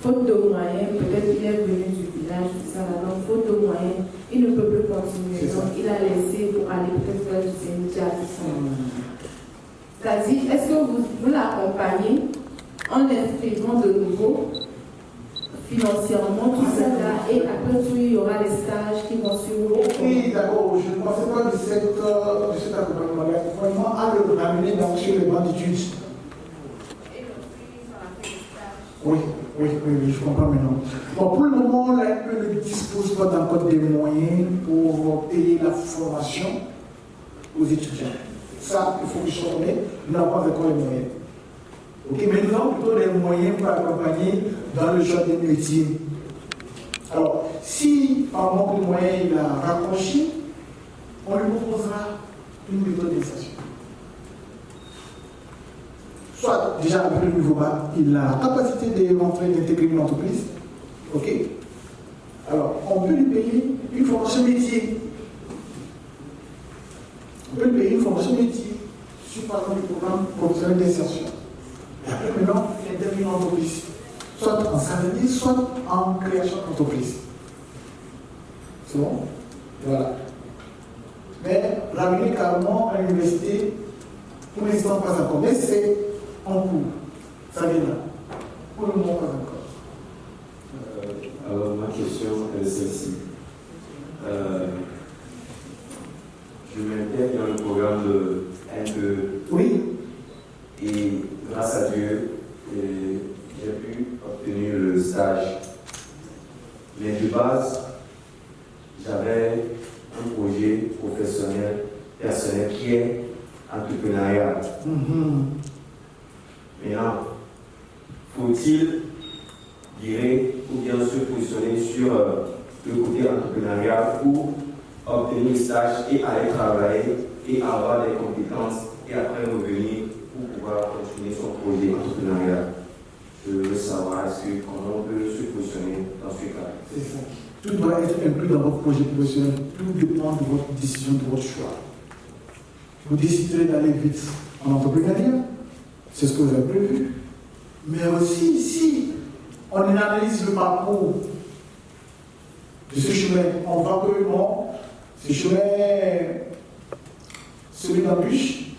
faute de moyens, peut-être il est venu du village, tout ça, donc faute de moyens, il ne peut plus continuer. Donc il a laissé pour aller peut-être faire du métier à distance. C'est-à-dire, est-ce que vous l'accompagnez en l'inscrivant de nouveau financièrement, tout ça là, et après tout, il y aura les stages qui vont suivre. Ok, d'accord, je ne pensais pas de cet accompagnement-là. Vraiment, à le ramener donc sur les bancs d'études. Oui, je comprends maintenant. Bon, pour le moment, l'AMP ne dispose pas d'encore des moyens pour payer la formation aux étudiants. Ça, il faut que je sois honnête, nous n'avons pas encore les moyens. Ok, mais nous avons plutôt les moyens pour accompagner dans le choix des métiers. Alors, si par manque de moyens il a rapproché, on lui proposera une méthode d'insertion. Soit déjà avec le niveau bas, il a la capacité d'intégrer une entreprise. Ok. Alors, on peut lui payer une formation métier. On peut lui payer une formation métier sur par exemple le programme professionnel d'insertion. Et après, maintenant, il intègre une entreprise, soit en salarié, soit en création d'entreprise. C'est bon? Voilà. Mais ramener carrément à l'université, pour l'instant, pas encore. Mais c'est en cours. Ça vient là. Pour le moment, pas encore. Alors, ma question est celle-ci. Je m'intègre dans le programme de N2. Oui. Et grâce à Dieu, j'ai pu obtenir le stage. Mais de base, j'avais un projet professionnel, personnel qui est entrepreneurial. Maintenant, faut-il virer ou bien se positionner sur le côté entrepreneurial pour obtenir le stage et aller travailler et avoir des compétences et après revenir pour pouvoir continuer son projet entrepreneurial? Je veux savoir comment on peut se positionner dans ce cas. C'est ça. Tout doit être inclus dans votre projet professionnel. Tout dépend de votre décision, de votre choix. Vous déciderez d'aller vite en entrepreneuriat, c'est ce que vous avez prévu. Mais aussi, si on analyse le parcours de ce chemin, on voit que non, ce chemin, celui d'embûche,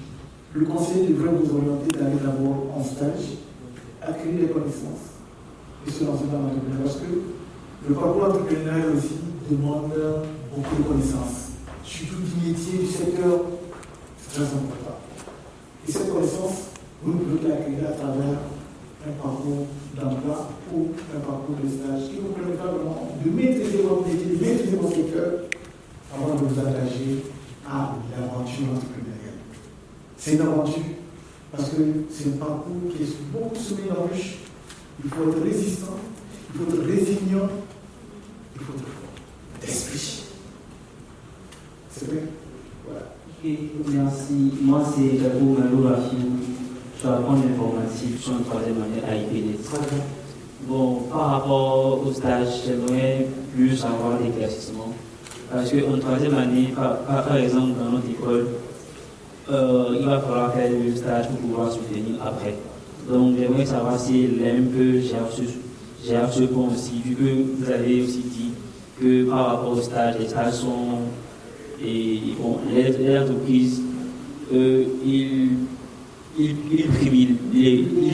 le conseiller devrait vous orienter d'aller d'abord en stage, acquérir des connaissances et se lancer dans l'entrepreneuriat. Parce que le parcours entrepreneurial aussi demande beaucoup de connaissances, surtout du métier, du secteur, c'est très important. Et cette connaissance, vous ne pouvez l'acquérir à travers un parcours d'emploi ou un parcours de stage qui vous permettra vraiment de maîtriser votre métier, de maîtriser votre secteur avant de vous engager à l'aventure entrepreneuriale. C'est une aventure parce que c'est un parcours qui est beaucoup semé d'embûches. Il faut être résistant, il faut être résilient, il faut être fort d'esprit. C'est vrai? Voilà. Ok, merci. Moi, c'est Jacob Malo Rafim. Je suis apprendre l'informatique, je suis en troisième année à IPD. Bon, par rapport au stage, j'aimerais plus avoir d'éclaircissement. Parce qu'en troisième année, par exemple, dans notre école, il va falloir faire le stage pour pouvoir soutenir après. Donc, j'aimerais savoir si l'AMP gère ce point aussi, vu que vous avez aussi dit que par rapport au stage, les stages sont. Et bon, les entreprises, ils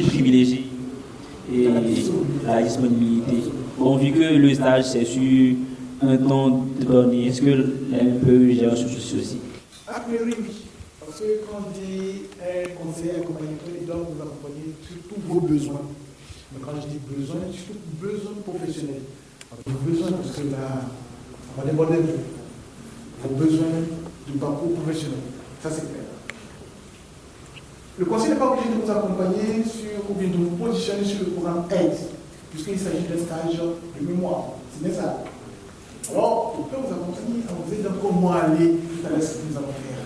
privilégient la disponibilité. Bon, vu que le stage c'est sur un temps donné, est-ce que l'AMP gère ceci? A priori, oui. Parce que quand on dit un conseiller accompagnateur, il doit vous accompagner sur tous vos besoins. Mais quand je dis besoins, surtout besoins professionnels. Vos besoins, parce que là, on va déborder un peu. Vos besoins du parcours professionnel. Ça, c'est clair. Le conseil n'est pas obligé de vous accompagner ou bien de vous positionner sur le programme AIDS, puisqu'il s'agit d'un stage de mémoire. C'est bien ça. Alors, on peut vous accompagner à vous aider dans comment aller dans ce que nous allons faire.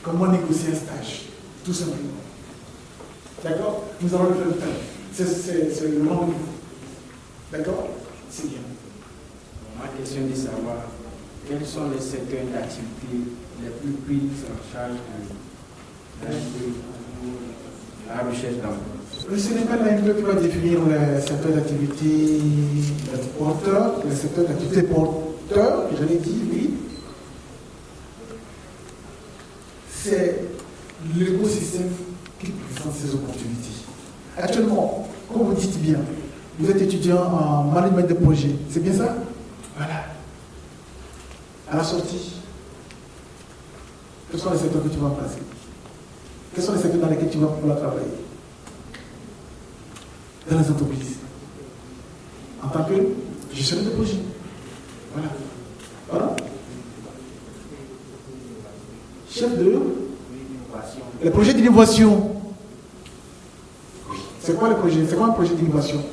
Comment négocier un stage, tout simplement. D'accord? Nous allons le faire tout à l'heure. C'est le moment de vous. D'accord? C'est bien. Ma question est de savoir quels sont les secteurs d'activité les plus pris en charge dans la recherche d'emploi. Ce n'est pas l'AMP qui va définir le secteur d'activité porteur, le secteur d'activité porteur, je l'ai dit, oui. C'est l'écosystème qui présente ces opportunités. Actuellement, comme vous dites bien, vous êtes étudiant en management de projet, c'est bien ça? Voilà. À la sortie, quels sont les secteurs que tu vas passer? Quels sont les secteurs dans lesquels tu vas pouvoir travailler? Dans les entreprises. En tant que gestionnaire de projet. Voilà. Voilà. Chef de les projets d'innovation. C'est quoi le projet? C'est quoi un projet d'innovation?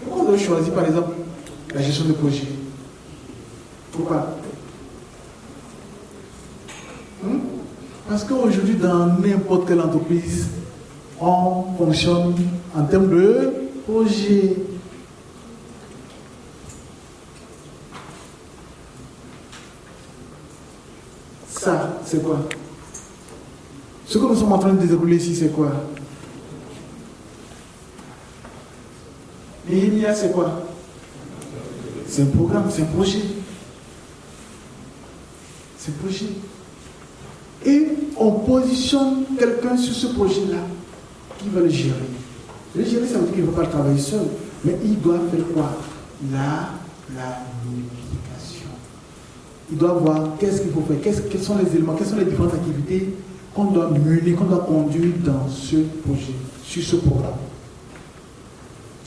Pourquoi vous avez choisi par exemple la gestion de projet? Pourquoi? Parce qu'aujourd'hui, dans n'importe quelle entreprise, on fonctionne en termes de projet. Ça, c'est quoi? Ce que nous sommes en train de dérouler ici, c'est quoi? L'INIA, c'est quoi? C'est un programme, c'est un projet. C'est un projet. Et on positionne quelqu'un sur ce projet-là qui va le gérer. Le gérer, ça veut dire qu'il ne va pas travailler seul, mais il doit faire quoi? La planification. Il doit voir qu'est-ce qu'il faut faire, quels sont les éléments, quelles sont les différentes activités qu'on doit mener, qu'on doit conduire dans ce projet, sur ce programme.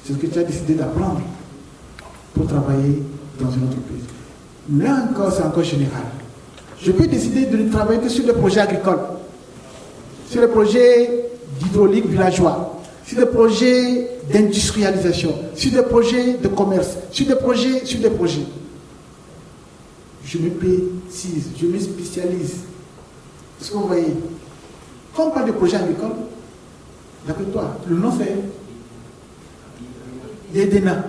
C'est ce que tu as décidé d'apprendre pour travailler dans une entreprise. Là encore, c'est encore général. Je peux décider de ne travailler que sur des projets agricoles, sur des projets d'hydraulique villageois, sur des projets d'industrialisation, sur des projets de commerce, sur des projets. Je me précise, je me spécialise. Est-ce que vous voyez? Quand on parle de projet agricole, d'après toi, le nom c'est l'EDENA.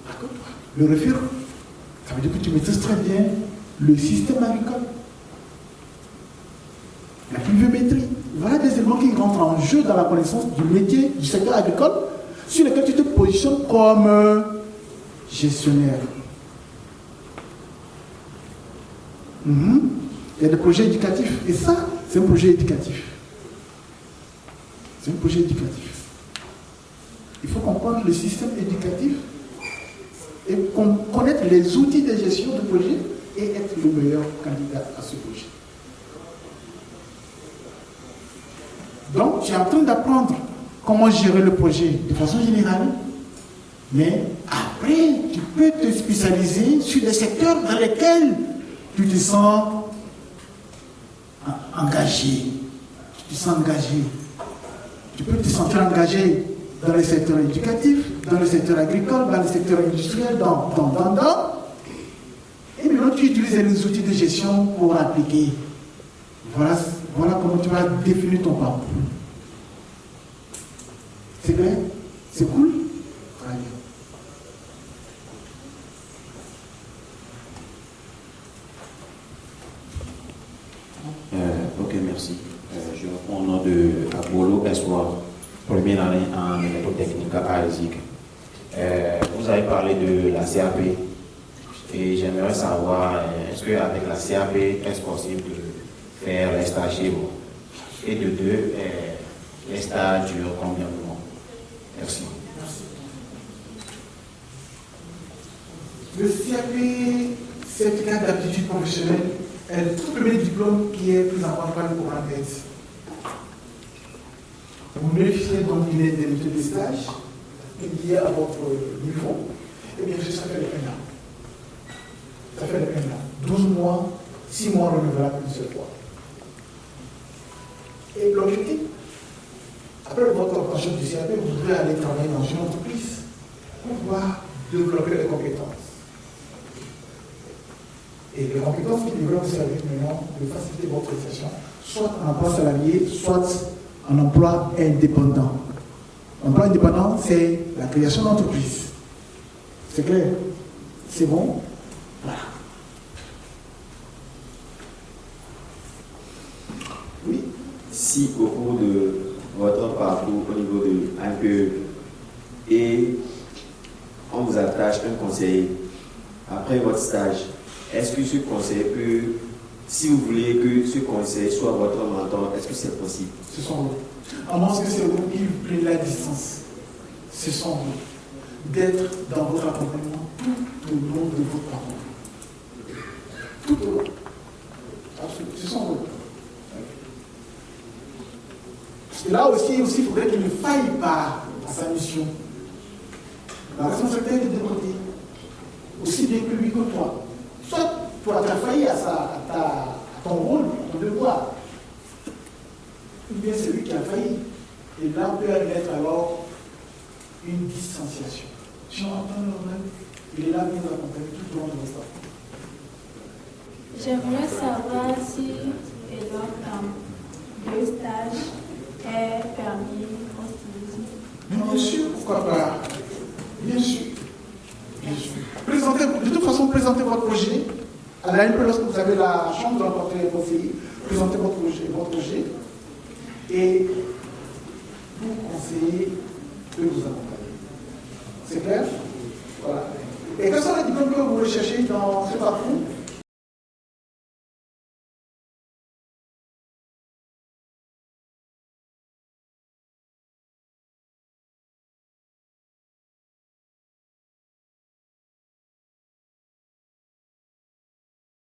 D'accord? Le refus, ça veut dire que tu maîtrises très bien le système agricole, la pluviométrie. Voilà des éléments qui rentrent en jeu dans la connaissance du métier du secteur agricole sur lequel tu te positionnes comme gestionnaire. Il y a des projets éducatifs et ça, c'est un projet éducatif. C'est un projet éducatif. Il faut comprendre le système éducatif et connaître les outils de gestion de projet et être le meilleur candidat à ce projet. Donc, tu es en train d'apprendre comment gérer le projet de façon générale, mais après, tu peux te spécialiser sur des secteurs dans lesquels tu te sens engagé. Tu te sens engagé. Tu peux te sentir engagé dans le secteur éducatif, dans le secteur agricole, dans le secteur industriel, Et maintenant, tu utilises les outils de gestion pour appliquer. Voilà comment tu vas définir ton parcours. C'est clair? C'est cool? Très bien. Ok, merci. Je réponds au nom de Abolo Espoir, première année en électrotechnique à Isaac. Vous avez parlé de la CAP et j'aimerais savoir, est-ce qu'avec la CAP, est-ce possible de faire les stages chez vous? Et de deux, les stages durent combien de mois? Merci. Le CAP, certificat d'aptitude professionnelle, le tout premier diplôme qui est pris en compte par le programme d'aide. Vous vérifiez donc une indemnité de stage liée à votre niveau. Et bien, ça fait le 1 an. Ça fait le 1 an. 12 mois, 6 mois renouvelables une seule fois. Et l'objectif, après votre obtention du CAP, vous devez aller travailler dans une entreprise pour pouvoir développer les compétences. Et les compétences qui devraient vous servir maintenant de faciliter votre insertion, soit en emploi salarié, soit en emploi indépendant. L'emploi indépendant, c'est la création d'entreprise. C'est clair? C'est bon? Voilà. Oui. Si au cours de votre parcours au niveau de ANPE et on vous attache un conseiller après votre stage, est-ce que ce conseiller peut, si vous voulez que ce conseiller soit votre mentor, est-ce que c'est possible? C'est son rôle. À moins que c'est vous qui prenez la distance. C'est son rôle. D'être dans votre accompagnement tout au long de votre parcours. Tout au long. Absolument. C'est son rôle. Parce que là aussi, il faudrait qu'il ne faille pas à sa mission. La responsabilité est de deux côtés. Aussi bien que lui que toi. Soit toi, tu as failli à ton rôle, ton devoir. Ou bien c'est lui qui a failli. Et là, on peut mettre alors une distanciation. Si on entend le même, il est là pour nous accompagner tout au long de notre temps. J'aimerais savoir si le stage est permis au stylisme. Bien sûr, pourquoi pas? Bien sûr. Bien sûr. De toute façon, présentez votre projet. À l'ANPE, lorsque vous avez la chance de rencontrer les conseillers, présentez votre projet. Et pour conseiller peut vous accompagner. C'est clair? Voilà. Et quels sont les diplômes que vous recherchez dans ce parcours?